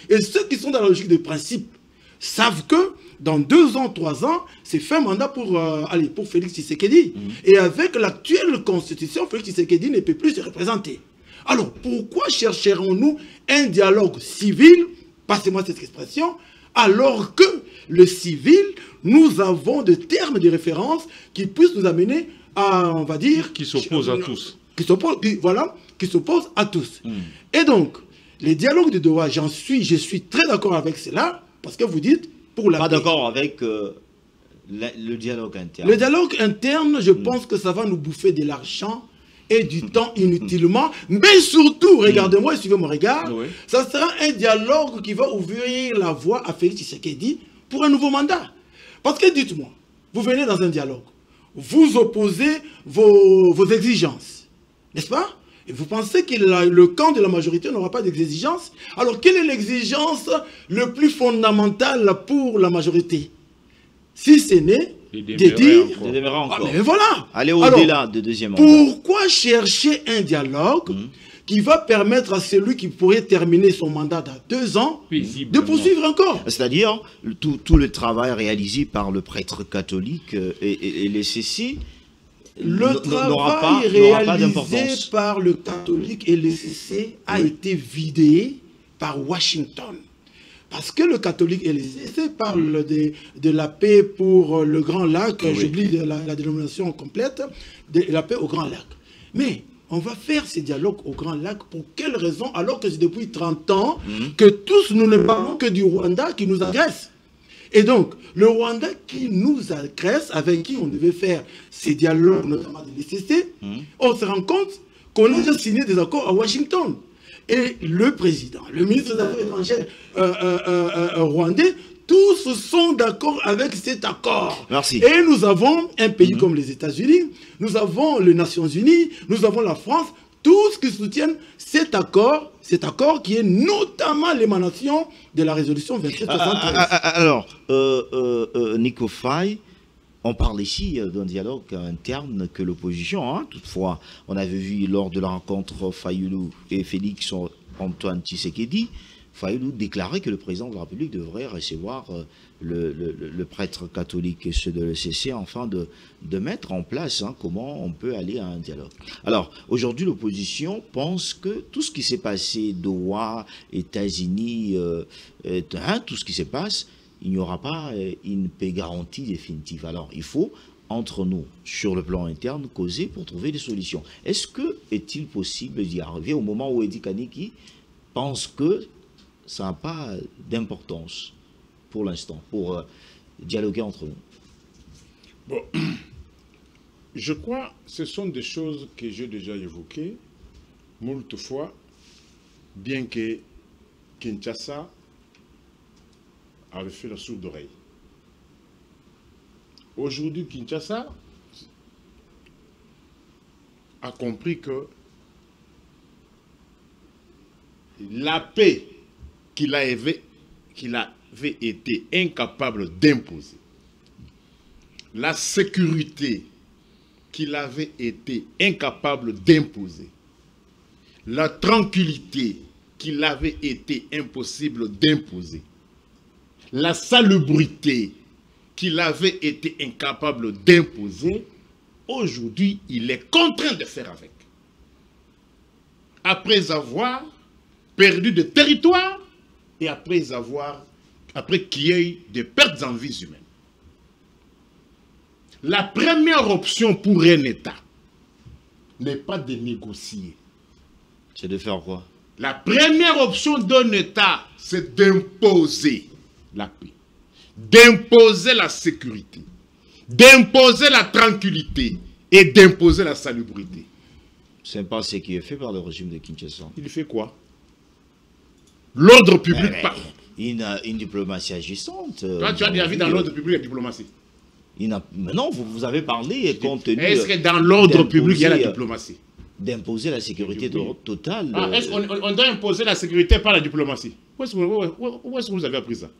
Et ceux qui sont dans la logique des principes savent que dans 2 ans, 3 ans, c'est fin mandat pour Félix Tshisekedi. Et avec l'actuelle constitution, Félix Tshisekedi ne peut plus se représenter. Alors, pourquoi chercherons-nous un dialogue civil, passez-moi cette expression, alors que le civil, nous avons des termes de référence qui puissent nous amener à, on va dire... Qui s'opposent à tous. Qui s'opposent à tous. Et donc, les dialogues de Doha, je suis très d'accord avec cela, parce que vous dites, pour la paix. Pas d'accord avec le dialogue interne. Le dialogue interne, je pense que ça va nous bouffer de l'argent et du temps inutilement, mais surtout, regardez-moi et suivez mon regard, ça sera un dialogue qui va ouvrir la voie à Félix Tshisekedi pour un nouveau mandat. Parce que dites-moi, vous venez dans un dialogue, vous opposez vos exigences, n'est-ce pas? Et vous pensez que le camp de la majorité n'aura pas d'exigence? Alors, quelle est l'exigence le plus fondamentale pour la majorité? Si ce n'est de dire... encore. Mais voilà. Aller au-delà de deuxième mandat. Pourquoi chercher un dialogue qui va permettre à celui qui pourrait terminer son mandat dans 2 ans de poursuivre encore? C'est-à-dire, tout le travail réalisé par le prêtre catholique et les CC... Le travail réalisé par le catholique et le CC a été vidé par Washington. Parce que le catholique et le CC parlent de la paix pour le Grand Lac, j'oublie la dénomination complète, de la paix au Grand Lac. Mais on va faire ces dialogues au Grand Lac pour quelle raison, alors que c'est depuis 30 ans que tous nous ne parlons que du Rwanda qui nous agresse. Et donc, le Rwanda qui nous agresse, avec qui on devait faire ces dialogues, notamment de l'ECC, on se rend compte qu'on a déjà signé des accords à Washington. Et le président, le ministre des Affaires étrangères rwandais, tous sont d'accord avec cet accord. Merci. Et nous avons un pays comme les États-Unis, nous avons les Nations Unies, nous avons la France, tous qui soutiennent cet accord qui est notamment l'émanation de la résolution 2773. Alors, Nico Faye, On parle ici d'un dialogue interne que l'opposition, hein. Toutefois, on avait vu lors de la rencontre Fayoulou et Félix Antoine Tshisekedi, Fayoulou déclarait que le président de la République devrait recevoir le prêtre catholique et ceux de l'ECC afin de mettre en place comment on peut aller à un dialogue. Alors, aujourd'hui, l'opposition pense que tout ce qui s'est passé, Doha, États-Unis, tout ce qui se passe, il n'y aura pas une paix garantie définitive. Alors, il faut, entre nous, sur le plan interne, causer pour trouver des solutions. Est-il possible d'y arriver au moment où Edi Kaniki pense que ça n'a pas d'importance pour l'instant, pour dialoguer entre nous? Bon, je crois que ce sont des choses que j'ai déjà évoquées moult fois, bien que Kinshasa avait fait la sourde oreille. Aujourd'hui, Kinshasa a compris que la paix qu'il avait été incapable d'imposer, la sécurité qu'il avait été incapable d'imposer, la tranquillité qu'il avait été impossible d'imposer, la salubrité qu'il avait été incapable d'imposer, aujourd'hui, il est contraint de faire avec. Après avoir perdu de territoire et après qu'il y ait des pertes en vies humaines. La première option pour un État n'est pas de négocier. C'est de faire quoi? La première option d'un État, c'est d'imposer la paix, d'imposer la sécurité, d'imposer la tranquillité et d'imposer la salubrité. Ce n'est pas ce qui est fait par le régime de Kinshasa. Il fait quoi? L'ordre public part. Une diplomatie agissante. Toi, tu as déjà vu dans l'ordre public la diplomatie? Mais non, vous avez parlé compte tenu. Est-ce que dans l'ordre public, il y a la diplomatie? D'imposer la sécurité totale. Est-ce qu'on doit imposer la sécurité par la diplomatie? Où est-ce que vous avez appris ça?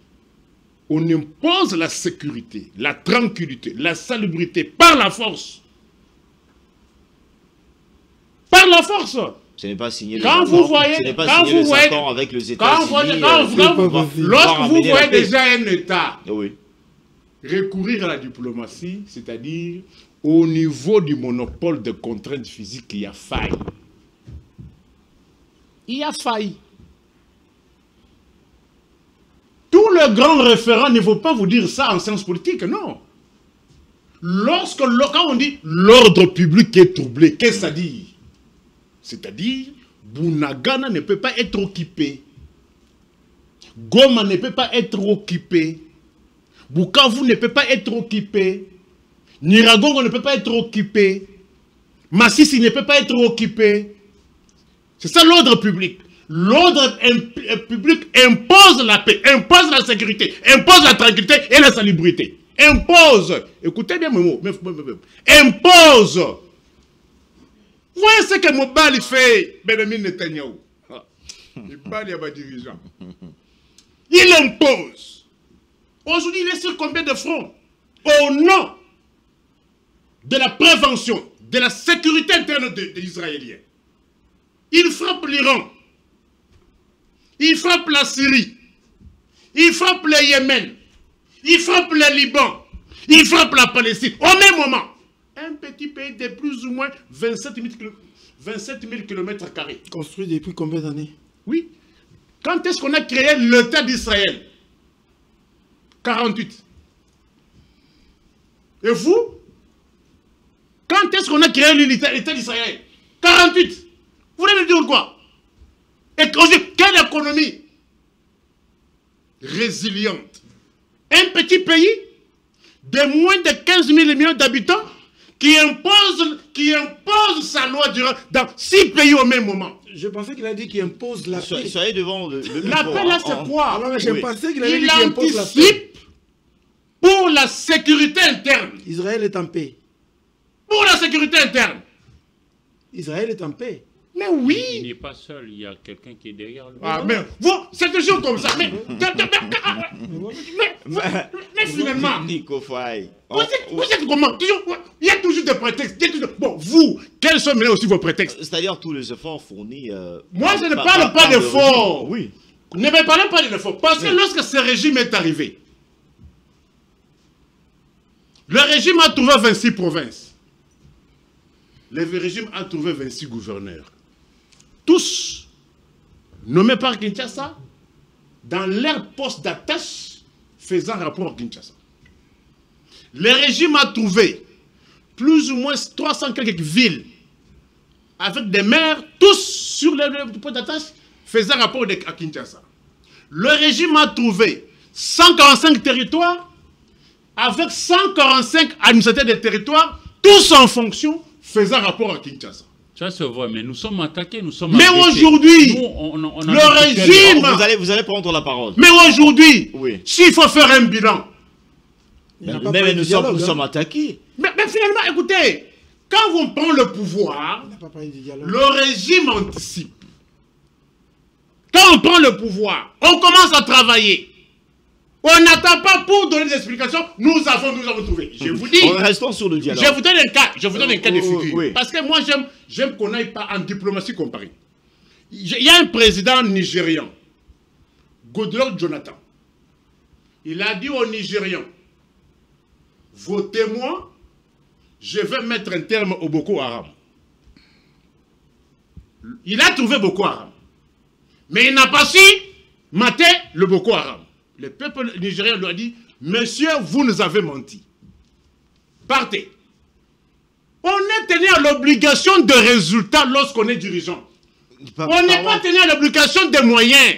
On impose la sécurité, la tranquillité, la salubrité par la force. Par la force. Ce n'est pas signé les accords avec les États-Unis. Lorsque vous voyez déjà un État recourir à la diplomatie, c'est-à-dire au niveau du monopole de contraintes physiques, il y a faille. Il y a faille. Tous les grands référents ne vont pas vous dire ça en sciences politiques, non. Quand on dit l'ordre public est troublé, qu'est-ce que ça dit? C'est-à-dire, Bunagana ne peut pas être occupé. Goma ne peut pas être occupé. Bukavu ne peut pas être occupé. Nyiragongo ne peut pas être occupé. Massissi ne peut pas être occupé. C'est ça l'ordre public. L'ordre public impose la paix, impose la sécurité, impose la tranquillité et la salubrité. Impose. Écoutez bien mes mots. Impose. Voyez ce que Mobali fait, Benjamin Netanyahu. Il parle de ma division. Il impose. Aujourd'hui, il est sur combien de fronts? Au nom de la prévention, de la sécurité interne des Israéliens. Il frappe l'Iran. Il frappe la Syrie. Il frappe le Yémen. Il frappe le Liban. Il frappe la Palestine. Au même moment. Un petit pays de plus ou moins 27 000 km². Construit depuis combien d'années? Oui. Quand est-ce qu'on a créé l'État d'Israël? 48. Et vous? Quand est-ce qu'on a créé l'État d'Israël? 48. Vous voulez me dire quoi? Et quelle économie résiliente? Un petit pays de moins de 15 000 millions d'habitants qui impose sa loi dans 6 pays au même moment. Je pensais qu'il a dit qu'il impose la paix. Soyez devant la paix là, c'est quoi? Non, mais je pensais qu'il avait dit qu'il impose la paix. Il anticipe pour la sécurité interne. Israël est en paix. Pour la sécurité interne. Israël est en paix. Mais oui. Il n'est pas seul, il y a quelqu'un qui est derrière lui. Ah, mais vous, c'est toujours comme ça. Mais finalement, Nico Faye. vous êtes comment? Il y a toujours des prétextes. Bon, vous, quels sont maintenant aussi vos prétextes? C'est-à-dire tous les efforts fournis. Moi, je ne parle pas d'efforts. Oui. Ne me parlez pas d'efforts. Parce que lorsque ce régime est arrivé, le régime a trouvé 26 provinces. Le régime a trouvé 26 gouverneurs. Tous nommés par Kinshasa dans leur poste d'attache faisant rapport à Kinshasa. Le régime a trouvé plus ou moins 300 quelques villes avec des maires, tous sur le poste d'attache faisant rapport à Kinshasa. Le régime a trouvé 145 territoires avec 145 administrateurs des territoires, tous en fonction faisant rapport à Kinshasa. Ça se voit, mais nous sommes attaqués, nous sommes Mais aujourd'hui, le régime... Vous allez prendre la parole. Mais aujourd'hui, oui. S'il faut faire un bilan... Mais nous sommes attaqués. Mais finalement, écoutez, quand on prend le pouvoir, le régime anticipe. Quand on prend le pouvoir, on commence à travailler. On n'attend pas pour donner des explications. Nous avons trouvé. Je vous dis. Restons sur le dialogue. Je vous donne un cas. Je vous donne un cas de figure. Oui. Parce que moi, j'aime qu'on n'aille pas en diplomatie comparée. Il y a un président nigérian, Goodluck Jonathan. Il a dit aux Nigérians, votez-moi, je vais mettre un terme au Boko Haram. Il a trouvé Boko Haram. Mais il n'a pas su mater le Boko Haram. Le peuple nigérien lui a dit, monsieur, vous nous avez menti. Partez. On est tenu à l'obligation de résultats lorsqu'on est dirigeant. On n'est pas tenu à l'obligation des moyens.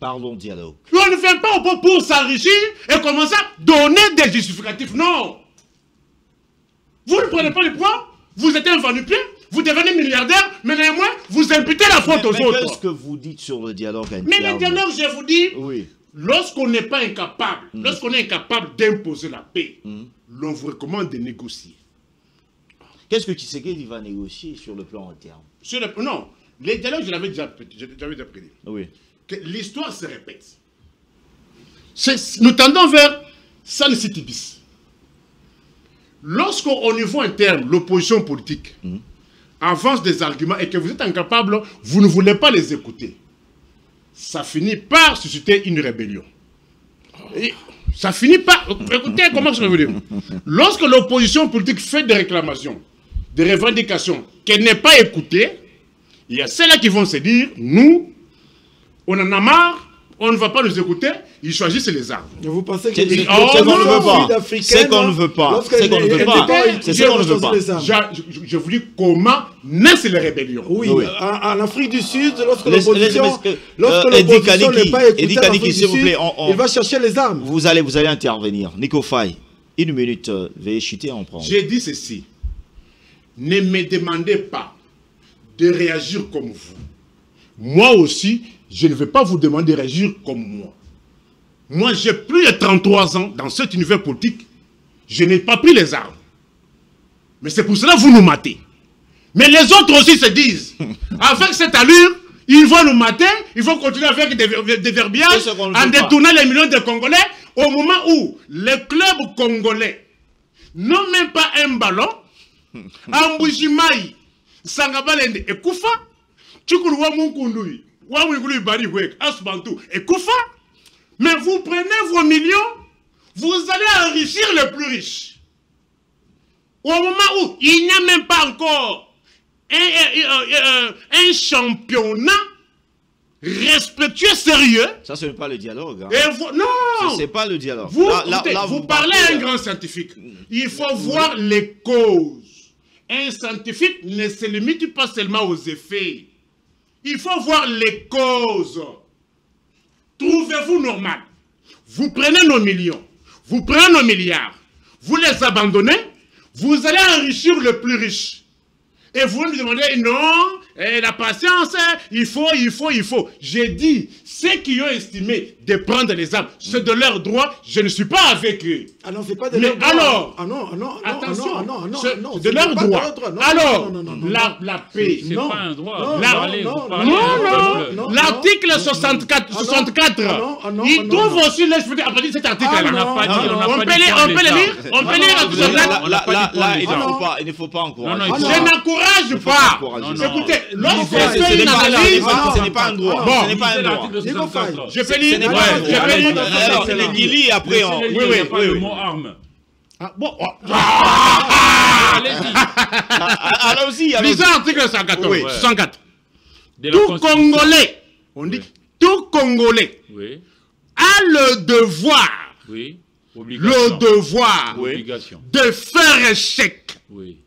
Parlons dialogue. On ne vient pas au pot pour s'enrichir et commencer à donner des justificatifs. Non. Vous ne prenez pas le poids, vous êtes un va-nu-pied, vous devenez milliardaire, mais néanmoins, vous imputez la faute aux autres. Qu'est-ce que vous dites sur le dialogue interne? Mais le dialogue, je vous dis, oui. Lorsqu'on n'est pas incapable, lorsqu'on est incapable d'imposer la paix, l'on vous recommande de négocier. Qu'est-ce que Tshisekedi va négocier sur le plan interne? Non, les dialogues, je l'avais déjà prédit. Oui. L'histoire se répète. Nous tendons vers San City bis. Lorsqu'au niveau interne, l'opposition politique avance des arguments et que vous êtes incapable, vous ne voulez pas les écouter, ça finit par susciter une rébellion. Et ça finit par... Écoutez comment je veux dire. Lorsque l'opposition politique fait des réclamations, des revendications qu'elle n'est pas écoutée, il y a ceux-là qui vont se dire, nous, on en a marre, on ne va pas nous écouter, ils choisissent les armes. Et vous pensez que c'est ce qu'on ne veut pas. C'est qu'on ne veut pas. C'est qu'on ne veut pas. C'est ce qu'on ne veut pas. Je vous dis comment naissent les rébellions. Oui, en Afrique du Sud, lorsque l'opposition n'est pas écoutée en Afrique du Sud, il va chercher les armes. Vous allez intervenir. Nico Faye, une minute, veuillez chuter en prendre. J'ai dit ceci. Ne me demandez pas de réagir comme vous. Moi aussi, je ne vais pas vous demander de réagir comme moi. Moi, j'ai plus de 33 ans dans cet univers politique. Je n'ai pas pris les armes. Mais c'est pour cela que vous nous matez. Mais les autres aussi se disent, avec cette allure, ils vont nous mater, ils vont continuer avec des verbiages, en détournant les millions de Congolais, au moment où les clubs congolais n'ont même pas un ballon, Amboujimaï, Sangabalende et Koufa, Tchoukoulwa Moukounoui, Wawigulu Bariwek, Asbantou et Koufa, mais vous prenez vos millions, vous allez enrichir les plus riches. Au moment où il n'y a même pas encore un championnat respectueux, sérieux. Ça, ce n'est pas le dialogue. Hein. Non, c'est pas le dialogue. Vous parlez à un grand scientifique. Il faut voir les causes. Un scientifique ne se limite pas seulement aux effets. Il faut voir les causes. Trouvez-vous normal? Vous prenez nos millions, vous prenez nos milliards, vous les abandonnez, vous allez enrichir le plus riche. Et vous me demandez, non, la patience, il faut. J'ai dit, ceux qui ont estimé de prendre les armes, c'est de leur droit, je ne suis pas avec eux. Ah non, c'est pas de leur droit. Alors, attention, non, de leur droit. Alors, la paix, c'est pas un droit. Non, l'article 64, il trouve aussi l'esprit à partir de cet article-là. On peut le lire. Là, il ne faut pas encourager. Je n'encourage pas. Écoutez, lorsqu'on fait une analyse, ce n'est pas un droit. Ce n'est pas un droit. Je peux lire. Les Guili, après, oui, le mot arme. Bon. Allez-y. Lisons l'article 104. Tout Congolais, on dit, tout Congolais a le devoir, de faire échec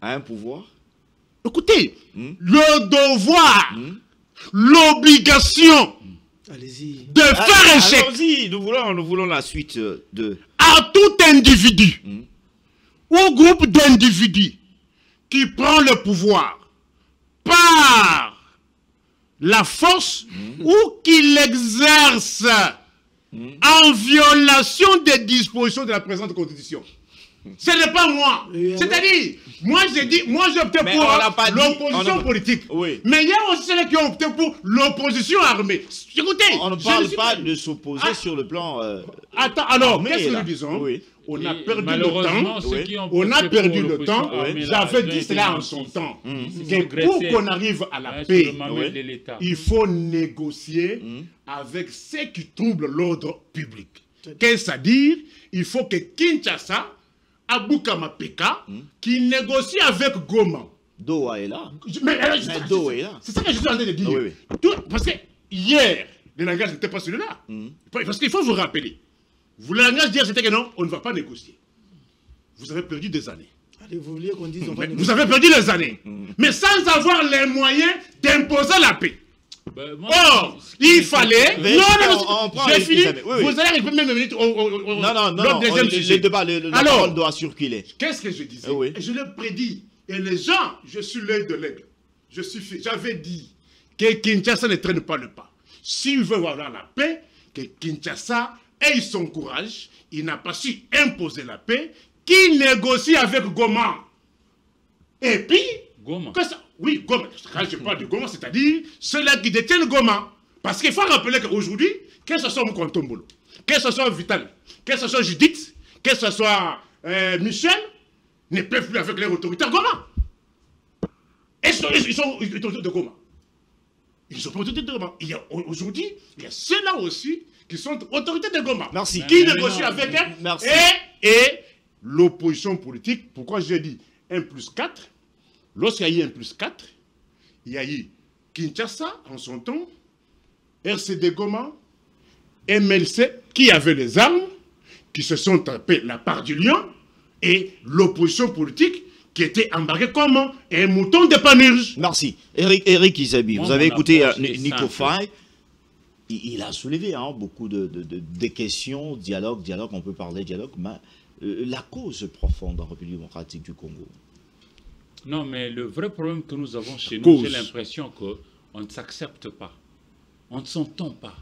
à un pouvoir. Écoutez, le devoir, l'obligation de faire échec. Allons-y, nous voulons la suite de... À tout individu ou groupe d'individus qui prend le pouvoir par la force ou qui l'exerce en violation des dispositions de la présente constitution. Ce n'est pas moi. C'est-à-dire, moi j'ai opté pour l'opposition politique. Mais il y a aussi ceux qui ont opté pour l'opposition armée. Écoutez, on ne parle pas de s'opposer sur le plan. Attends, alors, qu'est-ce que nous disons? On a perdu le temps. On a perdu le temps. J'avais dit cela en son temps. Que pour qu'on arrive à la paix, il faut négocier avec ceux qui troublent l'ordre public. Qu'est-ce à dire? Il faut que Kinshasa, Aboukama Peka, qui négocie avec Goma. Doha est là. Doha est là. C'est ça que je suis en train de dire. Parce que hier, le langage n'était pas celui-là. Parce qu'il faut vous rappeler. Vous le langage d'hier, c'était que non, on ne va pas négocier. Vous avez perdu des années. Allez, vous vouliez qu'on dise on va négocier. Vous avez perdu des années. Mais sans avoir les moyens d'imposer la paix. Or, il fallait... Non, j'ai fini. Vous allez arriver même une minute Non, le débat, la parole doit circuler. Qu'est-ce que je disais? Je l'ai prédit. Et les gens, je suis l'œil de l'aigle. J'avais dit que Kinshasa ne traîne pas le pas. S'il veut avoir la paix, que Kinshasa ait son courage, il n'a pas su imposer la paix, qu'il négocie avec Goma. Et puis... Goma. Oui, Goma. Quand je parle de Goma, c'est-à-dire ceux-là qui détiennent Goma. Parce qu'il faut rappeler qu'aujourd'hui, que ce soit Moukontombolo, que ce soit Vital, que ce soit Judith, que ce soit Michel, ne peuvent plus avec les autorités Goma. Ils sont autorités de Goma. Ils sont pas autorités de Goma. Aujourd'hui, il y a ceux-là aussi qui sont autorités de Goma. Merci. Qui négocient avec eux. Et l'opposition politique, pourquoi j'ai dit 1+4, lorsqu'il y a eu 1+4, il y a eu Kinshasa en son temps, RCD Goma, MLC, qui avait les armes, qui se sont tapés la part du lion, et l'opposition politique qui était embarquée comme un mouton de panurge. Merci. Eric Izabi, vous avez écouté Nico Faye. Il a soulevé beaucoup de questions, dialogue, on peut parler dialogue, mais la cause profonde en République démocratique du Congo. Non, mais le vrai problème que nous avons chez nous, j'ai l'impression qu'on ne s'accepte pas. On ne s'entend pas.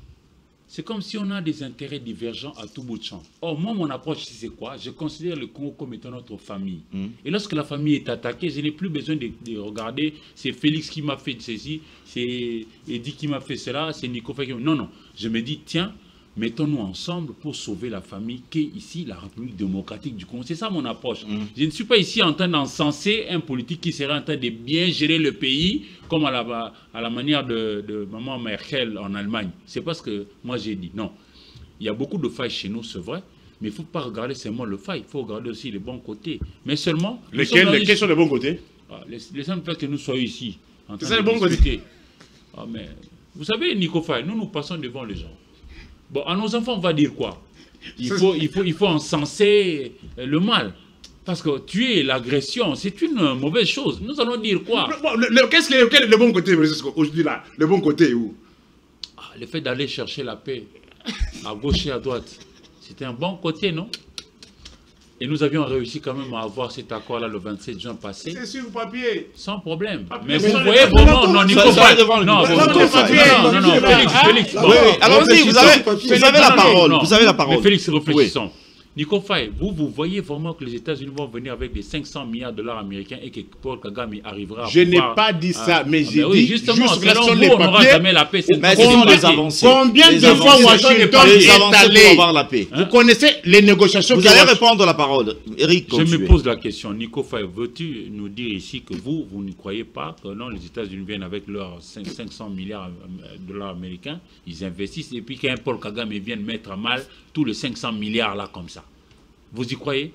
C'est comme si on a des intérêts divergents à tout bout de champ. Or, moi, mon approche, c'est quoi? Je considère le Congo comme étant notre famille. Et lorsque la famille est attaquée, je n'ai plus besoin de regarder, c'est Félix qui m'a fait ceci, c'est Eddy qui m'a fait cela, c'est Nico qui m'a fait... Non. Je me dis, tiens, mettons-nous ensemble pour sauver la famille qu'est ici la République démocratique du Congo. C'est ça mon approche. Je ne suis pas ici en train d'encenser un politique qui serait en train de bien gérer le pays comme à la manière de maman Merkel en Allemagne. C'est pas ce que moi j'ai dit. Non. Il y a beaucoup de failles chez nous, c'est vrai. Mais il ne faut pas regarder seulement le faille. Il faut regarder aussi les bons côtés. Mais seulement... Lesquels sont les bons côtés? Les simples fait que nous soyons ici. C'est ça le bon côté. Mais vous savez, Nico Faye, nous passons devant les gens. Bon, à nos enfants, on va dire quoi? Il faut encenser le mal. Parce que tuer l'agression, c'est une mauvaise chose. Nous allons dire quoi? Qu'est-ce que le bon côté aujourd'hui là? Le bon côté où? Le fait d'aller chercher la paix à gauche et à droite, c'était un bon côté, non? Et nous avions réussi quand même à avoir cet accord-là le 27 juin passé. C'est sur le papier. Sans problème. Mais vous voyez vraiment, non, Nico Faye. Non, Félix. Allons-y, vous avez la parole. Vous avez la parole. Mais Félix, réfléchissons. Nico Faye, vous voyez vraiment que les États-Unis vont venir avec des 500 milliards de dollars américains et que Paul Kagame arrivera à Je n'ai pas dit ça, mais j'ai dit justement, juste selon sur vous, les on n'aura papiers. jamais la paix. Mais ce sont les avancées. Combien de fois Washington est allé avoir la paix? Vous connaissez les négociations. Vous allez répondre à la parole. Eric, je me pose la question. Nico Faye, veux-tu nous dire ici que vous ne croyez pas que non, les États-Unis viennent avec leurs 500 milliards de dollars américains, ils investissent, et puis qu'un Paul Kagame vienne mettre à mal tous les 500 milliards là comme ça? Vous y croyez?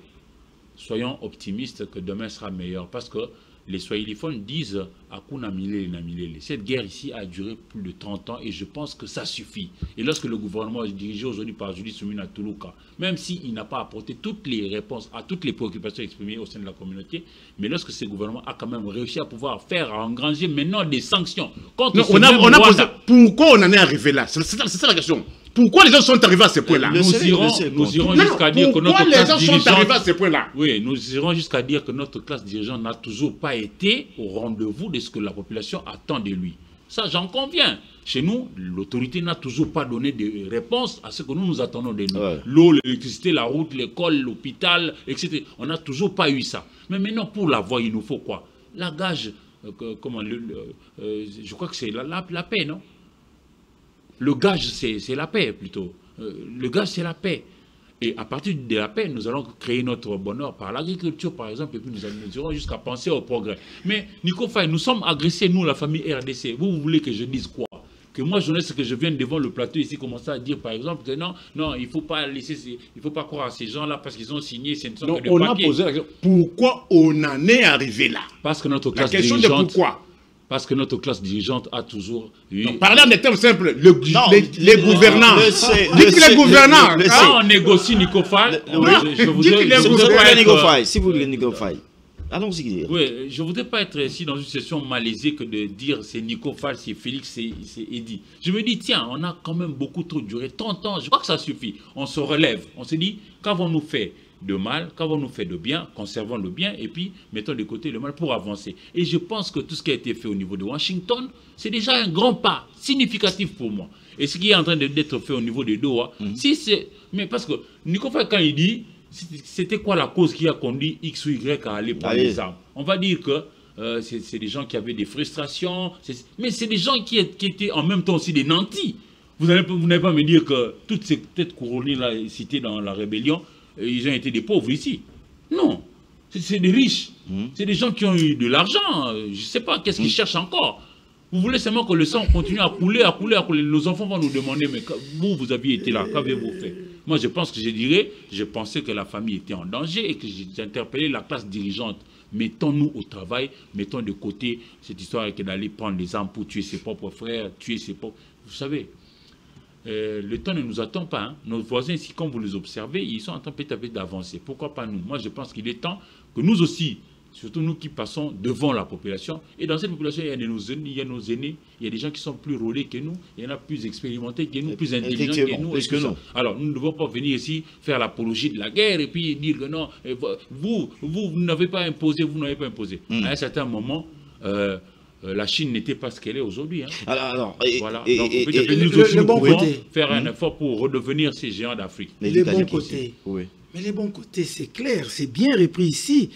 Soyons optimistes que demain sera meilleur, parce que les Swahiliphones disent Akuna Milele na Milele. Cette guerre ici a duré plus de 30 ans et je pense que ça suffit. Et lorsque le gouvernement est dirigé aujourd'hui par Judith Suminwa Tuluka, même s'il n'a pas apporté toutes les réponses à toutes les préoccupations exprimées au sein de la communauté, mais lorsque ce gouvernement a quand même réussi à pouvoir faire, à engranger maintenant des sanctions contre on a posé, pourquoi on en est arrivé là? C'est ça la question. Pourquoi les gens sont arrivés à ce point-là? Nous irons jusqu'à dire que notre classe dirigeante... sont arrivés à ce point-là? Oui, nous irons jusqu'à dire que notre classe dirigeante n'a toujours pas été au rendez-vous de ce que la population attend de lui. Ça, j'en conviens. Chez nous, l'autorité n'a toujours pas donné de réponse à ce que nous attendons de nous. Ouais. L'eau, l'électricité, la route, l'école, l'hôpital, etc. On n'a toujours pas eu ça. Mais maintenant, pour l'avoir, il nous faut quoi? La gage, je crois que c'est la paix, non? Le gage, c'est la paix, plutôt. Le gage, c'est la paix. Et à partir de la paix, nous allons créer notre bonheur par l'agriculture, par exemple, et puis nous irons jusqu'à penser au progrès. Mais, Nico Faye, nous sommes agressés, nous, la famille RDC. Vous voulez que je dise quoi? Que moi, journaliste, que je vienne devant le plateau ici, commencer à dire, par exemple, que non, il ne faut pas croire à ces gens-là parce qu'ils ont signé, ce ne sont que des papiers. On a posé la question, pourquoi on en est arrivé là? Parce que notre classe dirigeante... La question de pourquoi? Parce que notre classe dirigeante a toujours eu... Parlons des termes simples. Les gouvernants. Dites que les gouvernants. Quand on négocie, Nico Faye, si vous voulez, Nico Faye. Allons-y. Oui, je ne voudrais pas être ici dans une session malaisée que de dire c'est Nico Faye, c'est Félix, c'est Eddy. Je me dis, tiens, on a quand même beaucoup trop duré. 30 ans, je crois que ça suffit. On se relève. On se dit, qu'avons-nous fait de mal, qu'avons-nous fait de bien, conservons le bien et puis mettons de côté le mal pour avancer. Et je pense que tout ce qui a été fait au niveau de Washington, c'est déjà un grand pas significatif pour moi. Et ce qui est en train d'être fait au niveau de Doha, si c'est... Mais parce que Nico Faye, quand il dit, c'était quoi la cause qui a conduit X ou Y à aller prendre les armes? On va dire que c'est des gens qui avaient des frustrations, mais c'est des gens qui étaient en même temps aussi des nantis. Vous n'allez pas me dire que toutes ces têtes couronnées-là citées dans la rébellion, ils ont été des pauvres ici. Non, c'est des riches. C'est des gens qui ont eu de l'argent. Je ne sais pas, qu'est-ce qu'ils cherchent encore? Vous voulez seulement que le sang continue à couler, à couler, à couler. Nos enfants vont nous demander, mais vous aviez été là, qu'avez-vous fait? Moi, je pense que je pensais que la famille était en danger et que j'ai interpellé la classe dirigeante. Mettons-nous au travail, mettons de côté cette histoire d'aller prendre des armes pour tuer ses propres frères, tuer ses propres... Vous savez, le temps ne nous attend pas. Hein. Nos voisins ici, quand vous les observez, ils sont en train peut-être d'avancer. Pourquoi pas nous? Moi, je pense qu'il est temps que nous aussi, surtout nous qui passons devant la population, et dans cette population, il y a nos aînés, il y a des gens qui sont plus rôlés que nous, il y en a plus expérimentés que nous, plus intelligents que nous. Alors, nous ne devons pas venir ici faire l'apologie de la guerre et puis dire que non, vous n'avez pas imposé, vous n'avez pas imposé. À un certain moment, la Chine n'était pas ce qu'elle est aujourd'hui. Hein. Alors, voilà. Donc, nous aussi, nous pouvons faire un effort pour redevenir ces géants d'Afrique. Les bons côtés. Oui. Mais les bons côtés, c'est clair, c'est bien repris ici.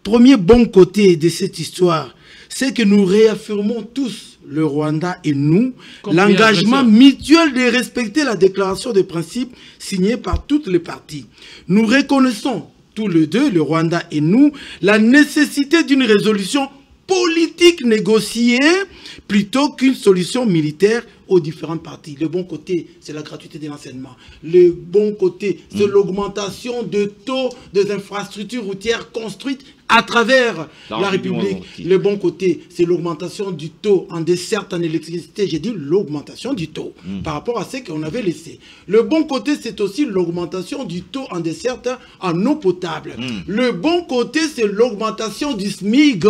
Premier bon côté de cette histoire, c'est que nous réaffirmons tous, le Rwanda et nous, l'engagement mutuel de respecter la déclaration de principes signée par toutes les parties. Nous reconnaissons tous les deux, le Rwanda et nous, la nécessité d'une résolution politique négociée plutôt qu'une solution militaire aux différentes parties. Le bon côté, c'est la gratuité de l'enseignement. Le bon côté, c'est l'augmentation de taux des infrastructures routières construites à travers la République. Le bon côté, c'est l'augmentation du taux en desserte en électricité. J'ai dit l'augmentation du taux par rapport à ce qu'on avait laissé. Le bon côté, c'est aussi l'augmentation du taux en desserte en eau potable. Le bon côté, c'est l'augmentation du SMIG.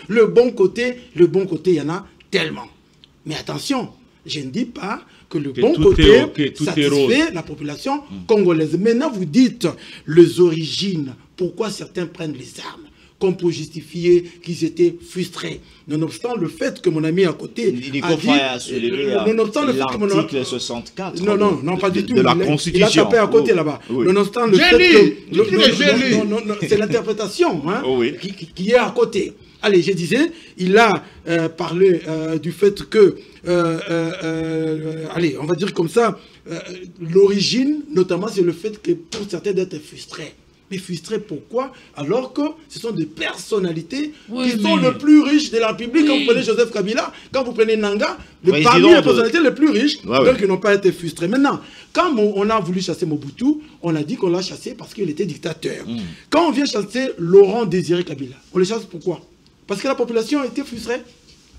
Le bon côté, il y en a tellement. Mais attention, je ne dis pas que le bon côté satisfait la population congolaise. Maintenant, vous dites les origines pourquoi certains prennent les armes, comme pour justifier qu'ils étaient frustrés. Nonobstant le fait que mon ami à côté a dit... Nonobstant le fait que l'article 64 non, pas du tout. De la Constitution. Il a tapé à côté là-bas. Oui. Nonobstant le fait que... c'est l'interprétation qui est à côté. Allez, je disais, il a parlé du fait que... allez, on va dire comme ça, l'origine, notamment, c'est le fait que pour certains d'être frustrés. Mais frustrés pourquoi? Alors que ce sont des personnalités qui sont les plus riches de la République. Quand vous prenez Joseph Kabila, quand vous prenez Nanga, parmi les personnalités les plus riches, donc ils n'ont pas été frustrés. Maintenant, quand on a voulu chasser Mobutu, on a dit qu'on l'a chassé parce qu'il était dictateur. Quand on vient chasser Laurent Désiré Kabila, on le chasse pourquoi? Parce que la population a été frustrée?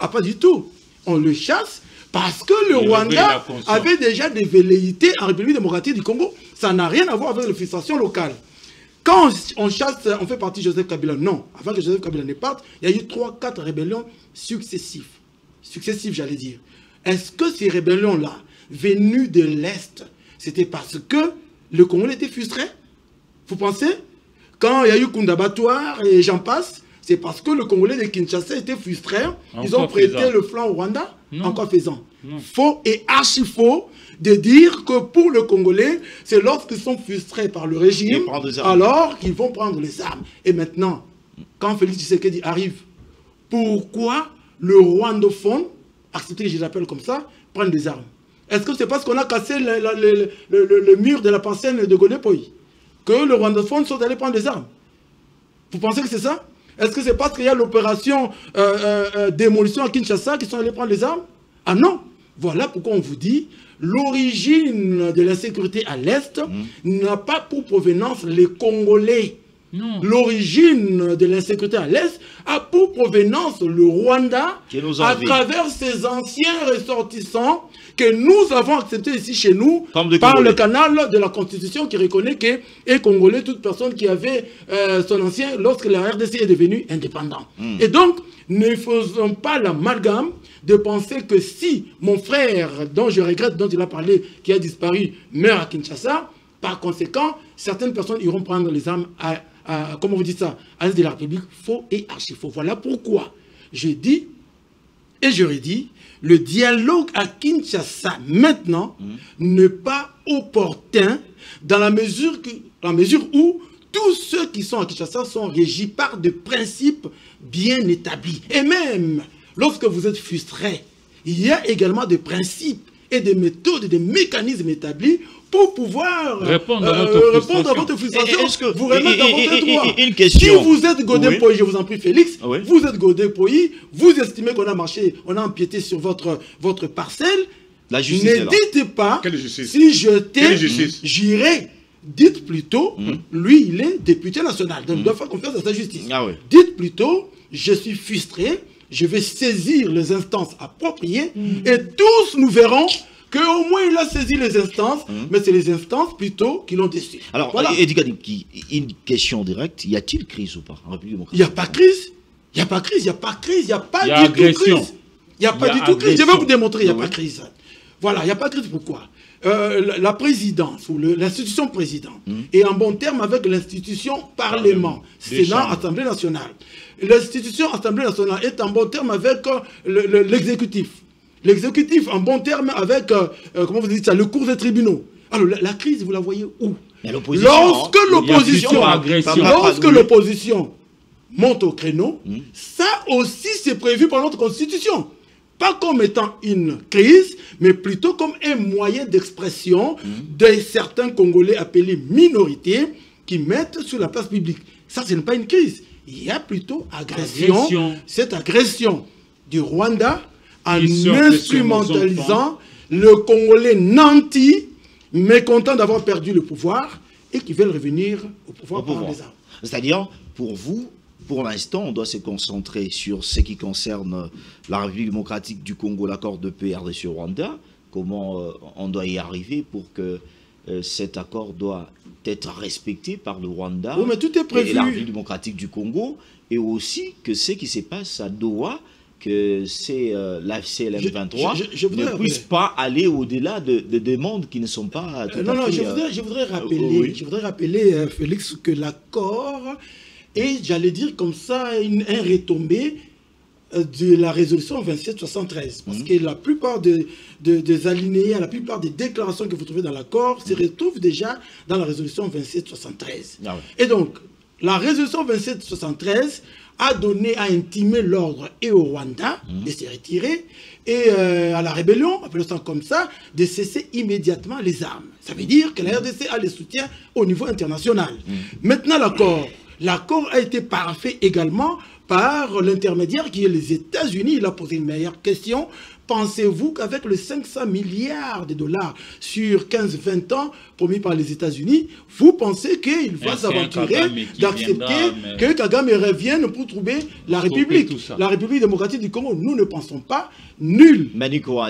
Ah, pas du tout. On le chasse parce que le Rwanda avait déjà des velléités en République démocratique du Congo. Ça n'a rien à voir avec les frustrations locales. Quand on chasse, on fait partie de Joseph Kabila. Non, avant que Joseph Kabila ne parte, il y a eu 3-4 rébellions successives. Successives, j'allais dire. Est-ce que ces rébellions-là, venues de l'Est, c'était parce que le Congolais était frustré? Vous pensez? Quand il y a eu Kundabatoire et j'en passe, c'est parce que le Congolais de Kinshasa était frustré. Ils ont prêté le flanc au Rwanda. En quoi faisant? Faux et archi faux de dire que pour le Congolais, c'est lorsqu'ils sont frustrés par le régime, alors qu'ils vont prendre les armes. Et maintenant, quand Félix Tshisekedi arrive, pourquoi le rwandophone, accepté que je l'appelle comme ça, prenne des armes? Est-ce que c'est parce qu'on a cassé le mur de la parcelle de Godépoï que le rwandophone sont allés prendre des armes? Vous pensez que c'est ça? Est-ce que c'est parce qu'il y a l'opération démolition à Kinshasa qu'ils sont allés prendre les armes? Ah non! Voilà pourquoi on vous dit, l'origine de l'insécurité à l'Est n'a pas pour provenance les Congolais. L'origine de l'insécurité à l'Est a pour provenance le Rwanda à travers ses anciens ressortissants que nous avons acceptés ici chez nous par le canal de la Constitution qui reconnaît que est Congolais toute personne qui avait son ancien lorsque la RDC est devenue indépendante. Et donc, ne faisons pas l'amalgame de penser que si mon frère, dont je regrette, dont il a parlé, qui a disparu, meurt à Kinshasa, par conséquent, certaines personnes iront prendre les armes comment vous dites ça, à l'est de la République. Faux et archi faux. Voilà pourquoi je dis, et je redis, le dialogue à Kinshasa maintenant n'est pas opportun dans la mesure où tous ceux qui sont à Kinshasa sont régis par des principes bien établis. Et même lorsque vous êtes frustré, il y a également des principes et des méthodes et des mécanismes établis pour pouvoir répondre à votre frustration, vous remettre dans votre droit. Une question. Si vous êtes Godépoï, je vous en prie Félix, vous êtes Godépoï, vous estimez qu'on a marché, on a empiété sur votre parcelle, ne dites pas, si j'étais, j'irais. Dites plutôt, lui il est député national, donc il doit faire confiance à sa justice. Dites plutôt, je suis frustré, je vais saisir les instances appropriées et tous nous verrons qu'au moins il a saisi les instances, mais c'est les instances plutôt qui l'ont décidé. Alors, voilà. Une question directe, y a-t-il crise ou pas en République démocratique? Il n'y a pas crise, il n'y a pas crise, il n'y a pas crise, il n'y a pas du tout crise. Il n'y a pas du tout crise, je vais vous démontrer, il n'y a pas de crise. Voilà, il n'y a pas de crise, pourquoi? La présidence ou l'institution président est en bon terme avec l'institution Parlement, Sénat, Assemblée nationale. L'institution Assemblée nationale est en bon terme avec l'exécutif. L'exécutif en bon terme avec, comment vous dites ça, le cours des tribunaux. Alors la crise, vous la voyez où? Lorsque l'opposition monte au créneau, ça aussi c'est prévu par notre Constitution. Pas comme étant une crise, mais plutôt comme un moyen d'expression de certains Congolais appelés minorités qui mettent sur la place publique. Ça, ce n'est pas une crise. Il y a plutôt agression. Cette agression du Rwanda en instrumentalisant le Congolais nanti, mécontent d'avoir perdu le pouvoir et qui veulent revenir au pouvoir par les armes. C'est-à-dire, pour vous, pour l'instant, on doit se concentrer sur ce qui concerne la République démocratique du Congo, l'accord de paix RDC-Rwanda, comment on doit y arriver pour que cet accord doit être respecté par le Rwanda mais tout est prévu. Et la République démocratique du Congo, et aussi que ce qui se passe à Doha, que c'est l'AFCLM 23 je voudrais ne puisse pas aller au-delà de demandes qui ne sont pas tout non, à fait... je voudrais rappeler, oui. je voudrais rappeler Félix, que l'accord est, j'allais dire comme ça, un retombé de la résolution 2773. Parce que la plupart des alinéas, la plupart des déclarations que vous trouvez dans l'accord se retrouvent déjà dans la résolution 2773. Ah ouais. Et donc, la résolution 2773 a donné à intimer l'ordre et au Rwanda de se retirer et à la rébellion, appelons ça comme ça, de cesser immédiatement les armes. Ça veut dire que la RDC a les soutiens au niveau international. Maintenant, l'accord a été parfait également par l'intermédiaire qui est les États-Unis. Il a posé une meilleure question. Pensez-vous qu'avec les 500 milliards de dollars sur 15-20 ans promis par les États-Unis, vous pensez qu'il va s'aventurer d'accepter que Kagame revienne pour trouver la République, la République démocratique du Congo? Nous ne pensons pas. Nul.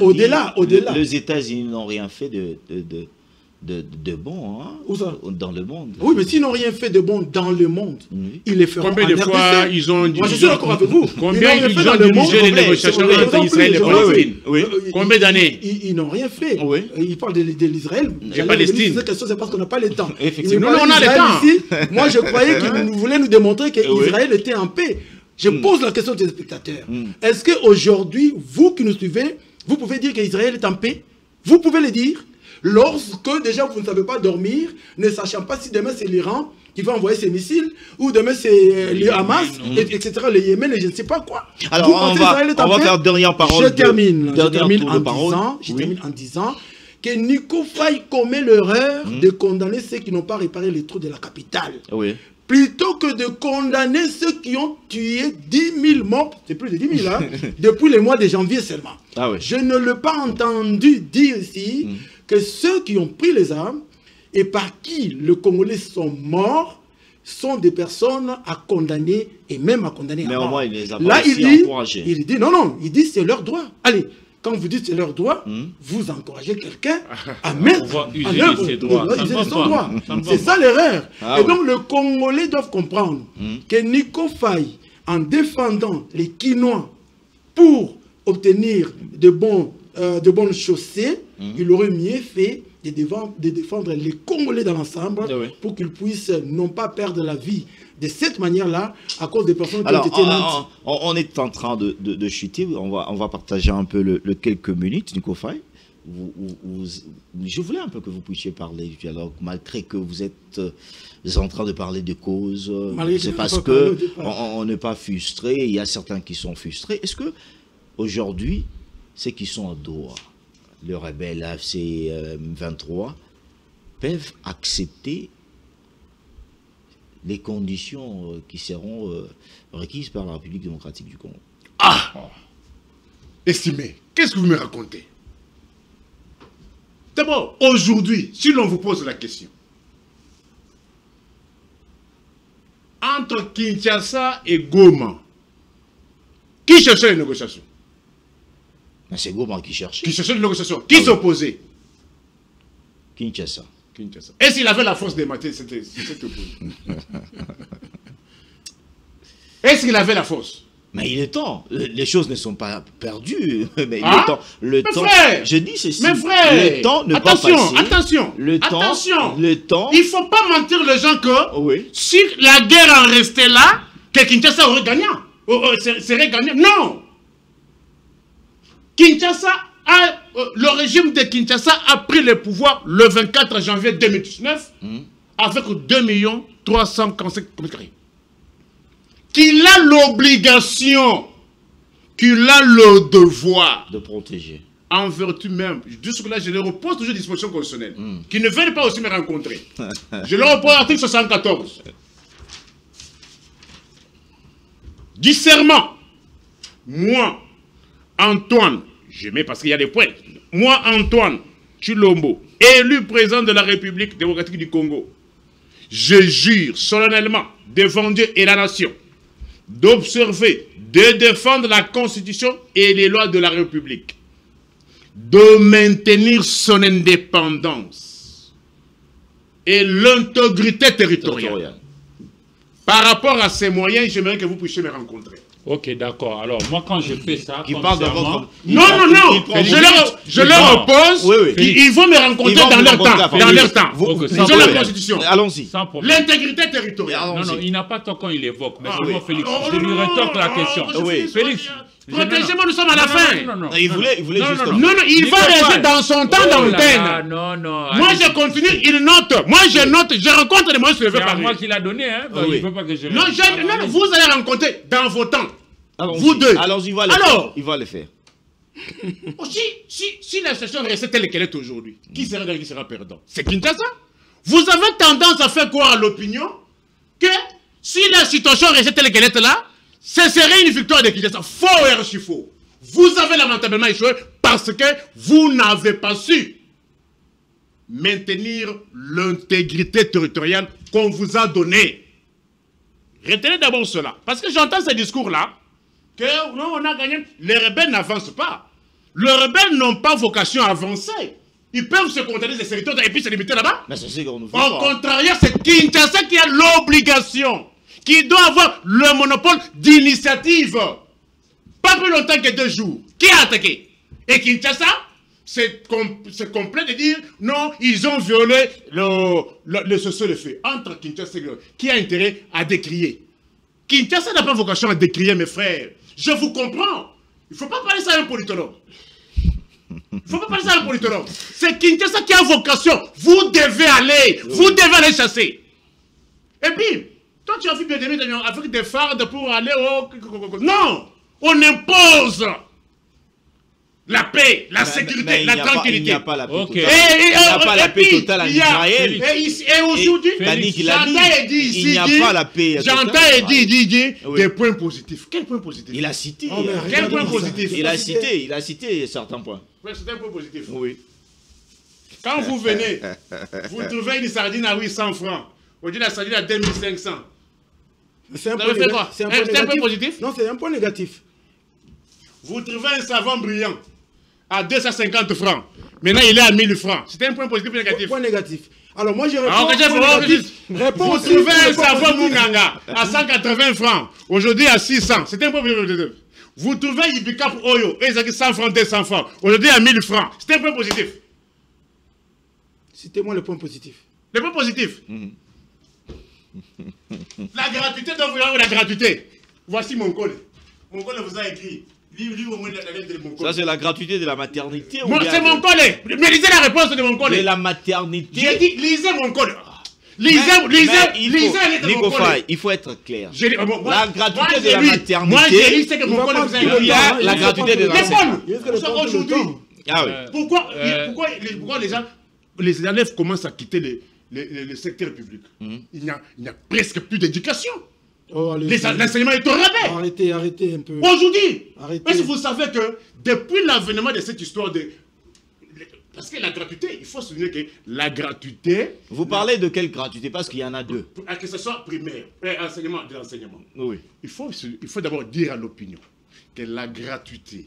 Au-delà. Les États-Unis n'ont rien fait de bon, hein, où ça? Dans le monde. Oui, mais s'ils n'ont rien fait de bon dans le monde, ils les feront. Combien de fois ils ont dit... Moi, je suis d'accord avec vous. Combien ils ont dirigé les négociations entre Israël et Palestine? Combien d'années? Ils n'ont rien fait. Ils parlent de l'Israël. Et Palestine. Cette question, c'est parce qu'on n'a pas le temps. Effectivement. Nous, on a le temps. Ici, moi, je croyais qu'ils voulaient nous démontrer qu'Israël était en paix. Je pose la question aux spectateurs. Est-ce qu'aujourd'hui, vous qui nous suivez, vous pouvez dire qu'Israël est en paix? Vous pouvez le dire? Lorsque déjà vous ne savez pas dormir, ne sachant pas si demain c'est l'Iran qui va envoyer ses missiles, ou demain c'est le Hamas, etc., le Yémen, et je ne sais pas quoi. Alors on va faire dernière parole. Je termine en disant que Nico Faye commet l'erreur de condamner ceux qui n'ont pas réparé les trous de la capitale. Oui. Plutôt que de condamner ceux qui ont tué 10 000 morts, c'est plus de 10 000, hein, depuis le mois de janvier seulement. Ah oui. Je ne l'ai pas entendu dire ici que ceux qui ont pris les armes et par qui les Congolais sont morts sont des personnes à condamner et même à condamner à mort. Mais au moins, il les a là, pas encouragés. Il dit non, il dit c'est leur droit. Allez, quand vous dites c'est leur droit, vous encouragez quelqu'un à mettre en œuvre ses droits. C'est ça l'erreur. Et donc, les Congolais doivent comprendre que Nico Faye, en défendant les Quinois pour obtenir de bonnes chaussées, il aurait mieux fait de défendre les Congolais dans l'ensemble pour qu'ils puissent non pas perdre la vie de cette manière-là à cause des personnes qui ont été nantes. On est en train de chuter, on va partager un peu le quelques minutes, Nico Faye. Je voulais un peu que vous puissiez parler du dialogue, malgré que vous êtes en train de parler de causes. C'est parce qu'on n'est pas frustré, il y a certains qui sont frustrés. Est-ce que aujourd'hui, ceux qui sont à Doha, le rebelle AFC 23, peuvent accepter les conditions qui seront requises par la République démocratique du Congo? Ah! Estimé, qu'est-ce que vous me racontez? D'abord, aujourd'hui, si l'on vous pose la question, entre Kinshasa et Goma, qui cherchait les négociations? C'est Goma qui cherchait. Qui cherchait les négociations? Qui s'opposait? Kinshasa. Est-ce qu'il avait la force de mater cette opposition? Est-ce qu'il avait la force? Mais il est temps. Les choses ne sont pas perdues. Mais il est temps. Le temps. Frère, je dis ceci. Mais frère, le temps ne pas passer. Attention. Le temps. Il ne faut pas mentir les gens que si la guerre en restait là, que Kinshasa aurait gagné. Serait gagné. Non. Le régime de Kinshasa a pris le pouvoir le 24 janvier 2019 avec 2 345 km². Qu'il a l'obligation, qu'il a le devoir de protéger. En vertu même, jusque-là, je leur repose toujours disposition constitutionnelle, qui ne veulent pas aussi me rencontrer. Je leur repose l'article 74. Du serment, moi, Antoine, je mets parce qu'il y a des points, moi, Antoine Chilombo, élu président de la République démocratique du Congo, je jure solennellement devant Dieu et la nation d'observer, de défendre la Constitution et les lois de la République, de maintenir son indépendance et l'intégrité territoriale. Par rapport à ces moyens, j'aimerais que vous puissiez me rencontrer. Ok, d'accord. Alors, moi, quand je fais ça, Qui parle de votre... Non, je leur oppose. Oui, oui. Ils vont me rencontrer dans leur temps. Dans leur temps. Ils ont la Constitution. Allons-y. Sans problème. L'intégrité territoriale. Non, non, il n'a pas tort quand il évoque. Mais oui. Félix, je lui rétorque la question. Oui. Félix, protégez-moi, nous sommes à la fin. Non, non, Il voulait justement... Non, il va rester dans son temps d'antenne. Non, non. Moi, je continue, il note. Moi, je note, je rencontre les moyens sur le C'est à moi parler. qui l'a donné, hein. Oui. Il ne veut pas que je... Non, vous allez rencontrer dans vos temps. Allons-y. Vous deux. Allons-y, il va le Alors, faire. Il va le faire. Si la situation restait telle qu'elle est aujourd'hui, qui sera gagnant, qui sera perdant? C'est Kinshasa. Vous avez tendance à faire croire à l'opinion que si la situation restait telle qu'elle est là, ce serait une victoire de Kinshasa. Faux et archi faux. Vous avez lamentablement échoué parce que vous n'avez pas su maintenir l'intégrité territoriale qu'on vous a donnée. Retenez d'abord cela. Parce que j'entends ces discours-là, que non, on a gagné. Les rebelles n'avancent pas. Les rebelles n'ont pas vocation à avancer. Ils peuvent se contenter des territoires et puis se limiter là-bas. Mais c'est ce qu'on nous fait. Au contraire, c'est Kinshasa qui a l'obligation, qui doit avoir le monopole d'initiative. Pas plus longtemps que 2 jours. Qui a attaqué? Et Kinshasa, c'est complet de dire non, ils ont violé le cessez-le-feu. Entre Kinshasa et qui a intérêt à décrier? Kinshasa n'a pas vocation à décrier, mes frères. Je vous comprends. Il ne faut pas parler ça à un politologue. Il ne faut pas parler ça à un politologue. C'est Kinshasa qui a vocation. Vous devez aller chasser. Et puis, toi tu as vu bien aimer avec des fardes pour aller au... Non, on impose la paix, la sécurité, la tranquillité. Il n'y a pas la paix totale. Il n'y a pas la paix totale en Israël. Et aujourd'hui, il n'y a pas la paix totale. J'entends et dit des points positifs. Quel point positif? Il a cité. Quel point positif? Il a cité certains points. C'est un point positif. Oui. Quand vous venez, vous trouvez une sardine à 800 francs. Aujourd'hui, la sardine à 2500. C'est un point positif? Non, c'est un point négatif. Vous trouvez un savon brillant à 250 francs. Maintenant, il est à 1000 francs. C'est un point positif ou négatif? Point négatif. Alors, moi, je réponds. Vous trouvez un savon Munganga à 180 francs. Aujourd'hui, à 600. C'est un point positif. Vous trouvez Ibicap Oyo, et 100 francs, 200 francs. Aujourd'hui, à 1000 francs. C'est un point positif. Citez-moi le point positif. Le point positif. La gratuité, donc vous avez la gratuité. Voici mon col. Mon col vous a écrit. Ça, c'est la gratuité de la maternité. C'est mon collègue. Mais lisez la réponse de mon collègue. De la maternité. J'ai dit, lisez mon collègue. Lisez mon collègue. Il faut être clair. La gratuité de la maternité. Moi, j'ai lu ce que mon collègue vous a écrit. La gratuité de l'enseignement. Aujourd'hui. Ah oui. Pourquoi les élèves commencent à quitter le secteur public? Il n'y a presque plus d'éducation. L'enseignement est au rabais. Arrêtez un peu. Aujourd'hui, est-ce que vous savez que depuis l'avènement de cette histoire de... Parce que la gratuité, il faut souligner que la gratuité... Vous parlez de quelle gratuité? Parce qu'il y en a deux. Que ce soit primaire, enseignement de l'enseignement. Oui. Il faut d'abord dire à l'opinion que la gratuité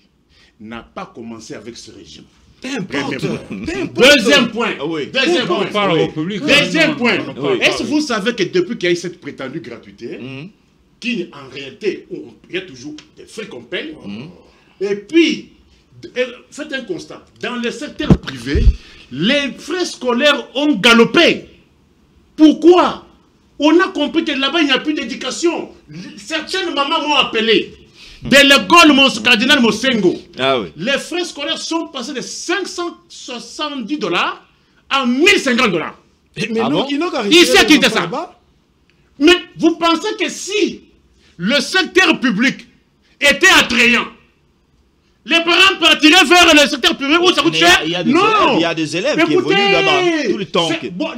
n'a pas commencé avec ce régime. Deuxième point. Deuxième point. Est-ce que vous savez que depuis qu'il y a eu cette prétendue gratuité, qui en réalité, il y a toujours des frais qu'on paye, et puis, faites un constat, dans le secteur privé, les frais scolaires ont galopé. Pourquoi? On a compris que là-bas, il n'y a plus d'éducation. Certaines mamans m'ont appelé. De l'école cardinal Mosengo, les frais scolaires sont passés de 570 $ à 1050 $. Mais ici à Kinshasa. Mais vous pensez que si le secteur public était attrayant, les parents partiraient vers le secteur public où ça coûte cher? Non. Il y a des élèves qui évoluent là-bas tout le temps.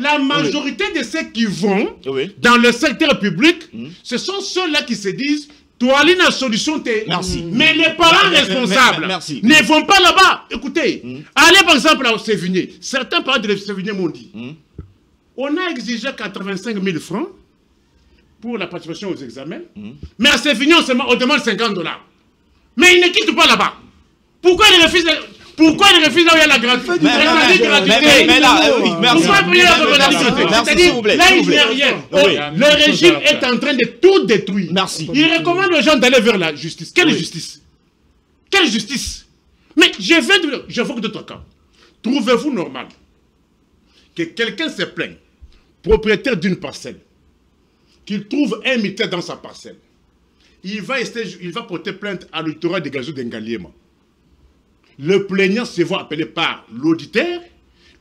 La majorité de ceux qui vont dans le secteur public, ce sont ceux-là qui se disent toi, la solution, merci. Mais les parents responsables ne vont pas là-bas. Écoutez, allez par exemple à Sévigné. Certains parents de Sévigné m'ont dit on a exigé 85 000 francs pour la participation aux examens, mais à Sévigné, on demande 50 $. Mais ils ne quittent pas là-bas. Pourquoi ils refusent Pourquoi il refuse là où il y a la gratuité? Mais là, oui, merci. Pourquoi il y a la gratuité? C'est-à-dire, là, il n'y a rien. Le régime est en train de tout détruire. Merci. Il recommande aux gens d'aller vers la justice. Quelle justice? Quelle justice? Mais j'évoque d'autres cas. Trouvez-vous normal que quelqu'un se plaigne, propriétaire d'une parcelle, qu'il trouve un militaire dans sa parcelle, il va porter plainte à l'auditoire de Gazou d'Engaliema. Le plaignant se voit appelé par l'auditeur.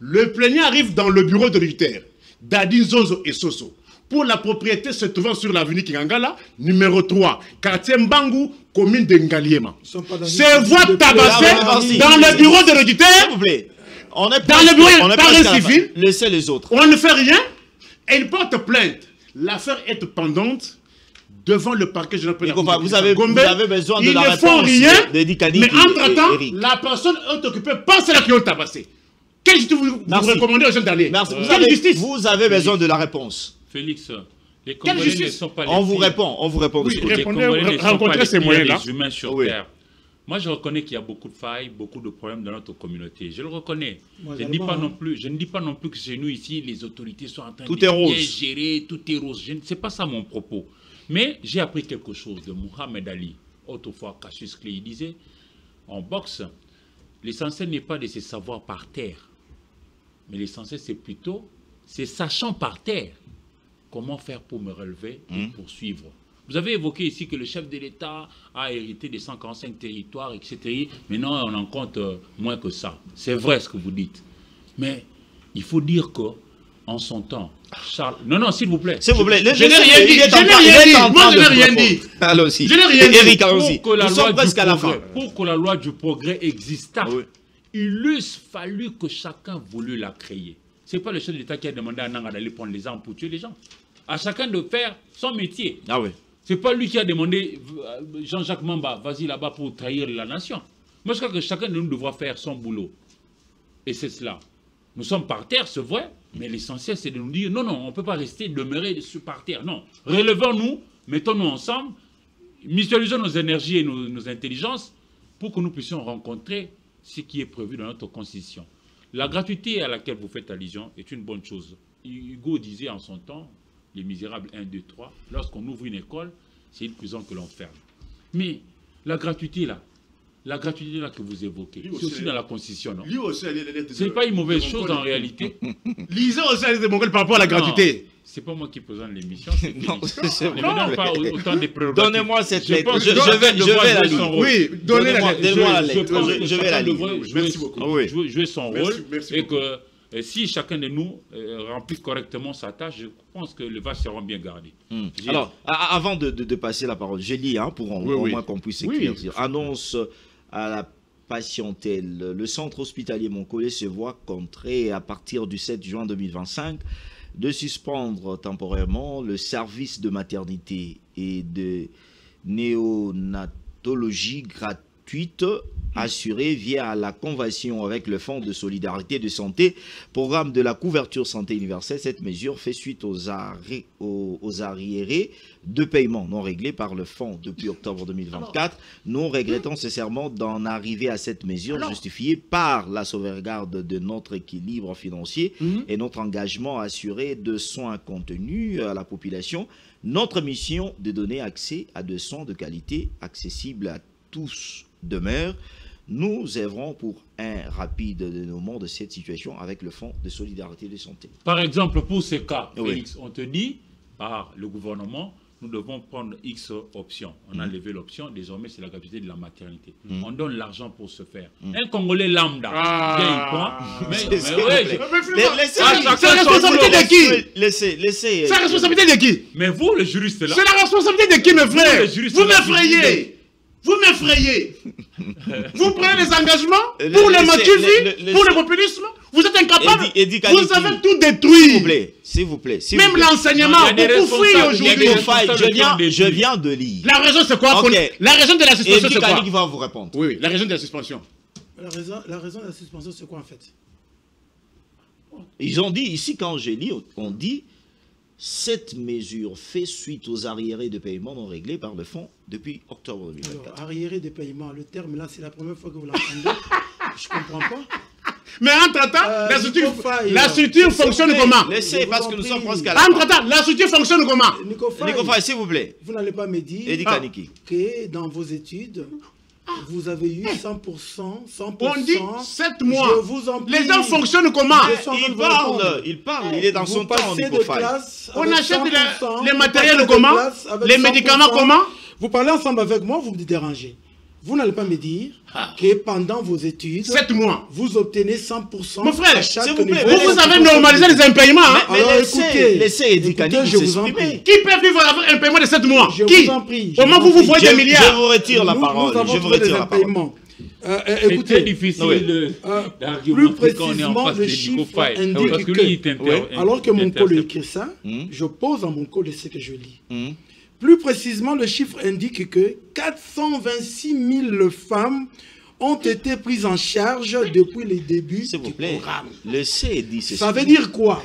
Le plaignant arrive dans le bureau de l'auditeur, Dadi Zozo et Soso, pour la propriété se trouvant sur l'avenue Kingangala, numéro 3, quartier Mbangu, commune d'Engaliema. Se voit tabasser dans le bureau de l'auditeur. S'il vous plaît. On est dans le bureau par un civil. Laissez les autres. On ne fait rien. Et il porte plainte. L'affaire est pendante devant le parquet général. Vous avez besoin de la réponse d'Edi Kadi. Mais entre-temps, la personne est occupée par ceux-là qui ont tabassé. Quelle justice vous recommandez aux gens d'aller? Vous avez besoin de la réponse. Félix, les Congolais ne sont pas les On vous répond. Oui, les Congolais ne sont pas les humains sur terre. Moi, je reconnais qu'il y a beaucoup de failles, beaucoup de problèmes dans notre communauté. Je le reconnais. Je ne dis pas non plus que chez nous, ici, les autorités sont en train de bien gérer, tout est rose. Ce n'est pas ça mon propos. Mais j'ai appris quelque chose de Muhammad Ali. Autrefois, Cassius Clay, il disait, en boxe, l'essentiel n'est pas de se savoir par terre. Mais l'essentiel, c'est plutôt, c'est sachant par terre comment faire pour me relever et poursuivre. Vous avez évoqué ici que le chef de l'État a hérité des 145 territoires, etc. Maintenant, on en compte moins que ça. C'est vrai ce que vous dites. Mais il faut dire qu'en son temps, Charles... Non, s'il vous plaît. S'il vous plaît. Je n'ai rien dit. Moi, je n'ai rien dit. Allons-y. Je n'ai rien dit. Eric, allons-y. Nous sommes presque à la fin. Pour que la loi du progrès existât, il eût fallu que chacun voulût la créer. Ce n'est pas le chef de l'État qui a demandé à Nanga d'aller prendre les armes pour tuer les gens. À chacun de faire son métier. Ah oui. C'est pas lui qui a demandé, Jean-Jacques Mamba, vas-y là-bas pour trahir la nation. Moi, je crois que chacun de nous devra faire son boulot. Et c'est cela. Nous sommes par terre, c'est vrai, mais l'essentiel, c'est de nous dire, non, on ne peut pas rester, demeurer par terre. Non, relevons-nous, mettons-nous ensemble, mutualisons nos énergies et nos intelligences pour que nous puissions rencontrer ce qui est prévu dans notre Constitution. La gratuité à laquelle vous faites allusion est une bonne chose. Hugo disait en son temps, les Misérables 1, 2, 3, lorsqu'on ouvre une école, c'est une prison que l'on ferme. Mais la gratuité là que vous évoquez, c'est aussi dans la Constitution, non? Ce n'est pas une mauvaise chose en réalité. Lisez aussi les Mongols par rapport à la gratuité. C'est pas moi qui présente l'émission, c'est Félix. Non, pas autant des prérogatives. Donnez-moi cette lettre. Je vais la lire. Oui, donnez-moi la lettre. Je vais la lire. Merci beaucoup. Jouer son rôle et que si chacun de nous remplit correctement sa tâche, je pense que le vache sera bien gardé. Alors, avant de passer la parole, j'ai dit, pour au moins qu'on puisse écrire. Annonce à la patientèle. Le centre hospitalier Moncollet se voit contraint à partir du 7 juin 2025 de suspendre temporairement le service de maternité et de néonatologie gratuite assurée via la convention avec le Fonds de solidarité de santé, programme de la couverture santé universelle. Cette mesure fait suite aux arriérés de paiement non réglés par le Fonds depuis octobre 2024. Nous regrettons sincèrement d'en arriver à cette mesure justifiée par la sauvegarde de notre équilibre financier et notre engagement à assurer de soins contenus à la population. Notre mission de donner accès à des soins de qualité accessibles à tous demeure. Nous œuvrons pour un rapide dénouement de cette situation avec le Fonds de solidarité de santé. Par exemple, pour ces cas, Félix, on te dit, par le gouvernement, nous devons prendre X options. On a levé l'option, désormais c'est la gratuité de la maternité. On donne l'argent pour ce faire. Un Congolais lambda, c'est la responsabilité de qui? C'est la responsabilité de qui? Mais vous, le juriste là. C'est la responsabilité de qui, mes frères? Vous m'effrayez. Vous m'effrayez. Vous prenez des engagements pour le maquisme, pour le populisme. Vous êtes incapable. Vous avez tout détruit. S'il vous plaît. Même l'enseignement, beaucoup fuient aujourd'hui. Je viens de lire. La raison, c'est quoi? La raison de la suspension, c'est quoi? Qui va vous répondre. Oui, la raison de la suspension. La raison de la suspension, c'est quoi en fait? Ils ont dit, ici, quand je lis, on dit... Cette mesure fait suite aux arriérés de paiement non réglés par le fonds depuis octobre 2024. Alors, arriérés de paiement, le terme là, c'est la première fois que vous l'entendez. Je comprends pas. Mais entre-temps, la structure fonctionne comment? Laissez, parce que nous sommes presque à la Entre-temps, la structure fonctionne comment? Nico Faye, s'il vous plaît. Vous n'allez pas me dire que dans vos études, vous avez eu 100%. On dit 7 mois. Je vous en prie. Les gens fonctionnent comment? Il parle, il est dans son temps, Nico Faye. On achète les matériels comment? Les médicaments comment? Vous parlez ensemble avec moi, vous me dérangez. Vous n'allez pas me dire que pendant vos études, 7 mois, vous obtenez 100%. Mon frère, s'il vous plaît, vous avez normalisé les impayements. Mais laissez Eddy Kaniki s'exprimer. Qui peut vivre avec un paiement de 7 mois? Qui? Vous en prie. Comment vous voyez des milliards? Je vous retire la parole. Je vous retire la parole. Écoutez, c'est très difficile plus précisément, le chiffre indique que, alors que mon collègue écrit ça, je pose à mon collègue ce que je lis. Plus précisément, le chiffre indique que 426 000 femmes ont été prises en charge depuis les débuts du programme. Ça veut dire quoi?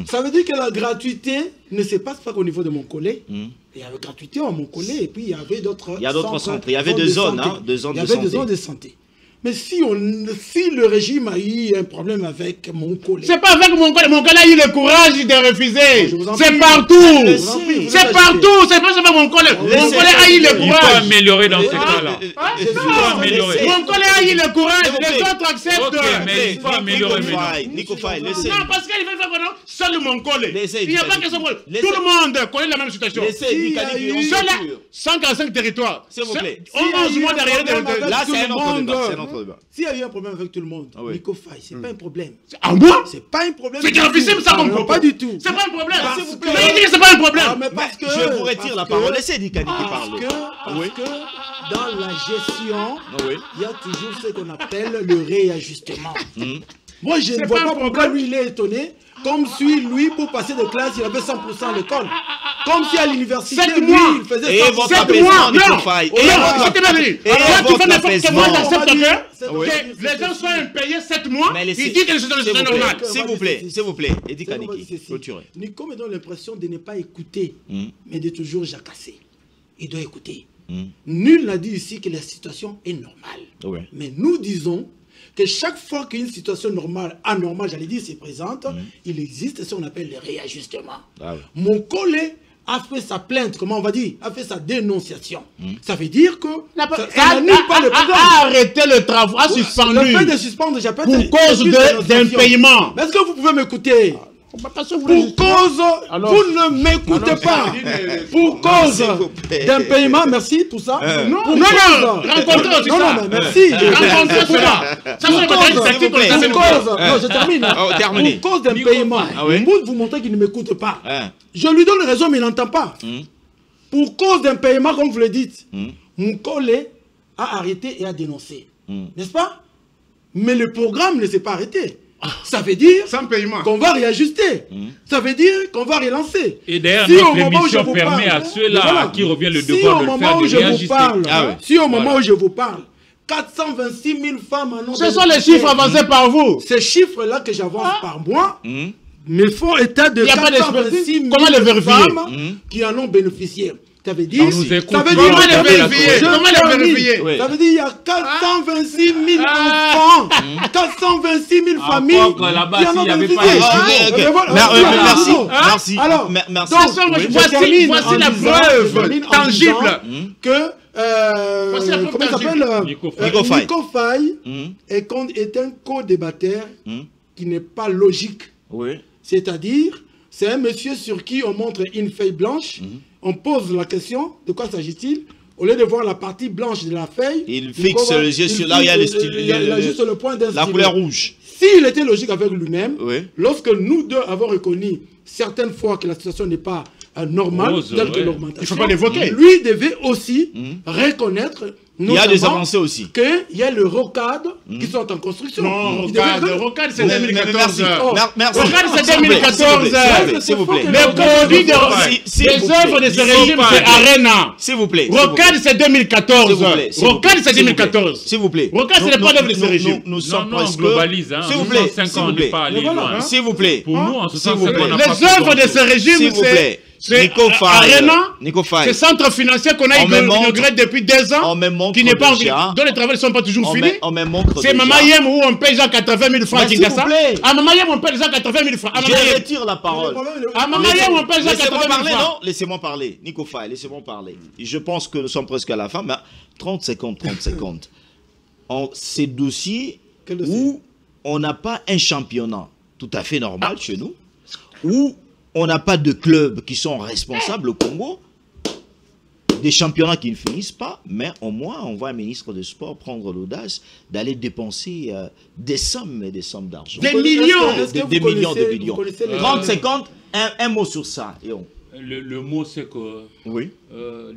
Ça veut dire que la gratuité ne se passe pas qu'au niveau de mon collègue. Il y avait gratuité à mon collègue et puis il y avait d'autres centres. Il y a d'autres centres. Il y avait 2 zones, hein, 2 zones de santé. Il y avait 2 zones de santé. Mais si le régime a eu un problème avec mon collègue... C'est pas avec mon collègue a eu le courage de refuser. C'est partout. C'est partout. C'est pas mon collègue. Mon collègue a eu le courage. Il faut améliorer dans ce cas-là. Mon collègue a eu le courage. Les autres acceptent. Mais il faut améliorer maintenant. Nico Faye, laissez. Non, parce qu'il veut faire quoi? Seul mon collègue. Il n'y a pas que son collègue. Tout le monde connaît la même situation. Seul 145 territoires. S'il vous plaît. 11 mois derrière. Là, c'est un autre débat. S'il y a eu un problème avec tout le monde, Nico Faye, c'est pas un problème. Ah moi? C'est pas un problème. C'est gravissime ça, mon propos. Pas du tout. C'est pas un problème. S'il vous plaît. Mais il dit que c'est pas un problème. Je vous retire la parole. Laissez Eddy Kaniki parler. Parce que dans la gestion, il y a toujours ce qu'on appelle le réajustement. Moi, je ne vois pas pourquoi lui, il est étonné. Comme si lui, pour passer de classe, il avait 100% à l'école. Comme si à l'université, lui, il faisait 100%. 7 mois, Nico Faye. Et votre apaisement. Les gens sont impayés 7 mois. Il dit que c'est normal. S'il vous plaît, Eddy Kaniki, clôturez. Nico me donne l'impression de ne pas écouter, mais de toujours jacasser. Il doit écouter. Nul n'a dit ici que la situation est normale. Mais nous disons que chaque fois qu'une situation anormale, j'allais dire, se présente, il existe ce qu'on appelle le réajustement. Mon collègue a fait sa plainte, comment on va dire, a fait sa dénonciation. Ça veut dire que ça n'annule pas le programme. A arrêté le travail, a suspendu. Le fait de suspendre, j'appelle pour cause d'un paiement. Est-ce que vous pouvez m'écouter? Pour cause, vous ne m'écoutez pas. Pour cause d'un paiement, merci pour ça. Non, rencontrez aussi ça. Non, merci. Rencontrez cela. Ça, c'est pour cause. Non, je termine. Pour cause d'un paiement, vous montrez qu'il ne m'écoute pas. Je lui donne raison, mais il n'entend pas. Pour cause d'un paiement, comme vous le dites, mon collègue a arrêté et a dénoncé. N'est-ce pas? Mais le programme ne s'est pas arrêté. Ça veut dire qu'on va réajuster. Ça veut dire qu'on va relancer. Et d'ailleurs, notre émission permet à ceux-là à qui revient le devoir de le faire de réajuster. Si au moment où je vous parle, 426 000 femmes en ont... Ce sont les chiffres avancés par vous. Ces chiffres-là que j'avance par mois me font état de 426 000 femmes qui en ont bénéficié. Ça veut dire... Comment les vérifier? Ça veut dire qu'il y a 426 000 enfants, 426 000 familles qui en ont bénéficié. Merci. Alors, voici la preuve tangible que comment il s'appelle Nico Faye est un co-débatteur qui n'est pas logique. C'est-à-dire, c'est un monsieur sur qui on montre une feuille blanche. On pose la question, de quoi s'agit-il? Au lieu de voir la partie blanche de la feuille, il fixe les yeux sur là, il y a juste le point d'un la couleur rouge. S'il était logique avec lui-même, lorsque nous deux avons reconnu certaines fois que la situation n'est pas normale, telle que l'augmentation, il ne faut pas l'évoquer. Lui devait aussi reconnaître... Il y a des avancées aussi. Qu'il y a le rocade qui sont en construction. Non, rocade c'est 2014. Merci. Rocade c'est 2014. S'il vous plaît. Le produit des œuvres de ce régime, c'est Arena. S'il vous plaît. Rocade c'est 2014. Rocade c'est 2014. S'il vous plaît. Rocade c'est pas l'œuvre de ce régime. Nous sommes presque... globalise. S'il vous plaît. 5 ans, on n'est pas allé loin. S'il vous plaît. Pour nous, en 65 ans, on n'a pas les œuvres de ce régime, C'est Nico Faye. Ce centre financier qu'on a inauguré depuis 2 ans, qui n'est pas dont les travaux ne sont pas toujours finis. C'est Maman Yem où on paye 80 000 francs à Kinshasa. À Maman Yem, on paye 80 000 francs. Je retire la parole. À Maman Yem, on paye 80 000 francs. Non, laissez-moi parler. Nico Faye, laissez-moi parler. Je pense que nous sommes presque à la fin, mais 30 secondes. Ces dossiers où on n'a pas un championnat tout à fait normal chez nous, où on n'a pas de clubs qui sont responsables au Congo, des championnats qui ne finissent pas, mais au moins on voit un ministre de sport prendre l'audace d'aller dépenser des sommes et des sommes d'argent. Des millions. Des millions de millions. 30 secondes, un mot sur ça. Le mot, c'est que oui.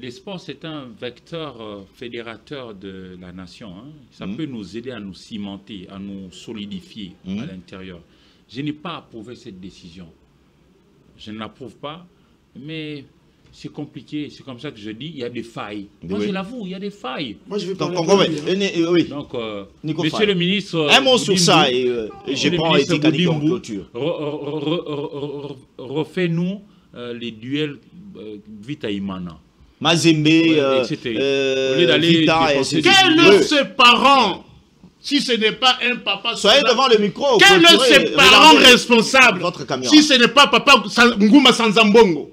Les sports, c'est un vecteur fédérateur de la nation. Hein. Ça peut nous aider à nous cimenter, à nous solidifier à l'intérieur. Je n'ai pas approuvé cette décision. Je ne l'approuve pas, mais c'est compliqué. C'est comme ça que je dis, il y a des failles. Moi, je l'avoue, il y a des failles. Moi, je vais parler oui. Donc, monsieur le ministre... Un mot sur ça, et je prends Eddie en clôture. Refais-nous les duels Vita-Imana. Mazembe, Vita, etc. Quel est ce parent, si ce n'est pas un papa... Soyez devant le micro. Quel est ce parent responsable, si ce n'est pas papa Nguma Sanzambongo?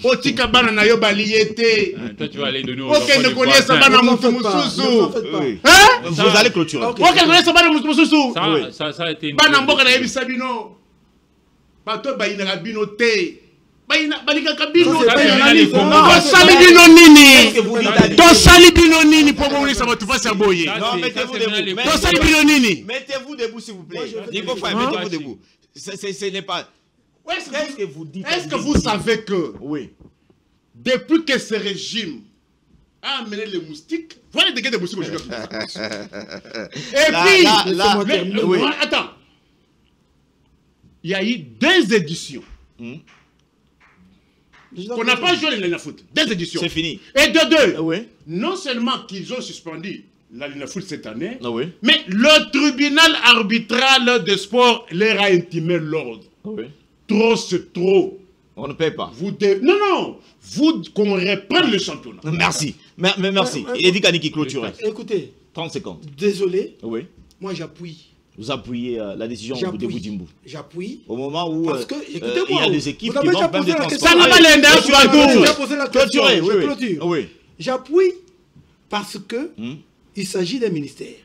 Otika bana na yo baliete. Toi tu vas aller de nous. OK, ne connais ça bana mususu. Vous allez clôturer. OK, ne connais ça bana mususu. Ça a été bana mboka na yebisa bino. Bato bayina ka bino te. Bayina balika ka bino. To sali bino nini? To sali bino nini pour vous ça va tout faire boyer. Non, mettez-vous debout. To sali bino nini? Mettez-vous debout s'il vous plaît. Nico Faye, mettez-vous debout. Ce n'est pas... Qu'est-ce que vous dites? Est-ce que vous savez que depuis que ce régime a amené les moustiques, voilà les dégâts des moustiques aujourd'hui. Et puis, attends, il y a eu 2 éditions. On n'a pas joué la foot. 2 éditions. C'est fini. Et de 2, non seulement qu'ils ont suspendu la Ligue foot cette année, mais le tribunal arbitral de sport leur a intimé l'ordre. Trop, c'est trop. On ne paye pas. Non. Vous, qu'on reprenne le championnat. Merci. Mais merci. Il est dit qui clôture. Écoutez. 30 secondes. Désolé. Moi, j'appuie. Vous appuyez la décision de Boudimbo. J'appuie. Au moment où parce que, écoutez-moi, il y a des équipes qui vont même des transports. Ça n'a pas l'indépendance. J'appuie parce que il s'agit d'un ministère.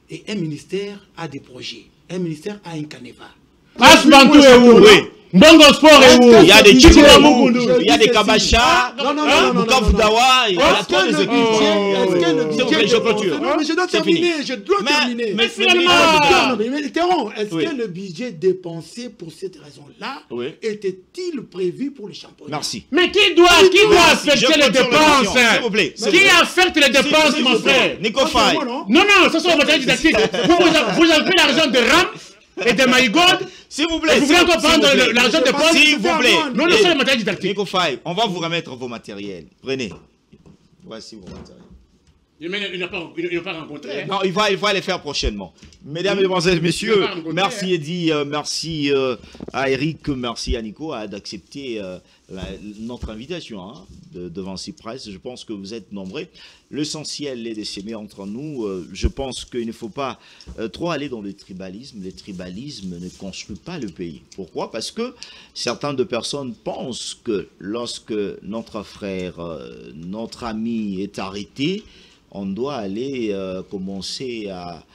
Et un ministère a des projets. Un ministère a un canevas. Asbantou est où? Mbongo Sport est où? Il y a des Chikura Mugundu, il y a des Kabacha, Bukavudawa, il y a 3 des équipes. Je dois terminer. Mais finalement, est-ce que le budget dépensé pour cette raison-là était-il prévu pour le championnat? Merci. Mais qui doit affecter les dépenses? S'il vous plaît. Qui affecte les dépenses, mon frère? Nico Faye. Non, ce sont les matériels didactiques. Vous avez pris l'argent de RAM et de MyGod. S'il vous plaît. Vous voulez encore prendre l'argent de poste? S'il vous plaît. Non, c'est le matériel didactique. Nico Faye, on va vous remettre vos matériels. Prenez. Voici vos matériels. Il n'a pas rencontré. Non, il va les faire prochainement. Mesdames, Mesdemoiselles, Messieurs, merci Eddy, merci à Eric, merci à Nico d'accepter notre invitation devant Cypress. Je pense que vous êtes nombreux. L'essentiel est de s'aimer entre nous. Je pense qu'il ne faut pas trop aller dans le tribalisme. Le tribalisme ne construit pas le pays. Pourquoi? Parce que certaines de personnes pensent que lorsque notre frère, notre ami est arrêté, on doit aller commencer à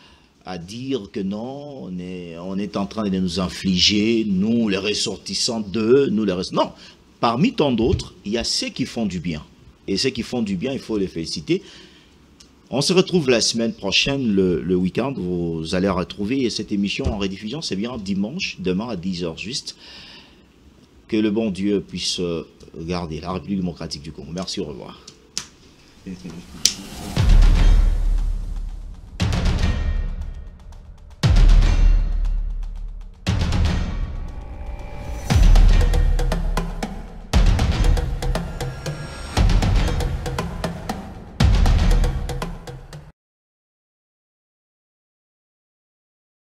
dire que non, on est en train de nous infliger, nous les ressortissants d'eux, nous les ressortissants. Non, parmi tant d'autres, il y a ceux qui font du bien. Et ceux qui font du bien, il faut les féliciter. On se retrouve la semaine prochaine, le week-end. Vous allez retrouver cette émission en rediffusion. C'est bien dimanche, demain à 10h juste. Que le bon Dieu puisse garder la République démocratique du Congo. Merci, au revoir.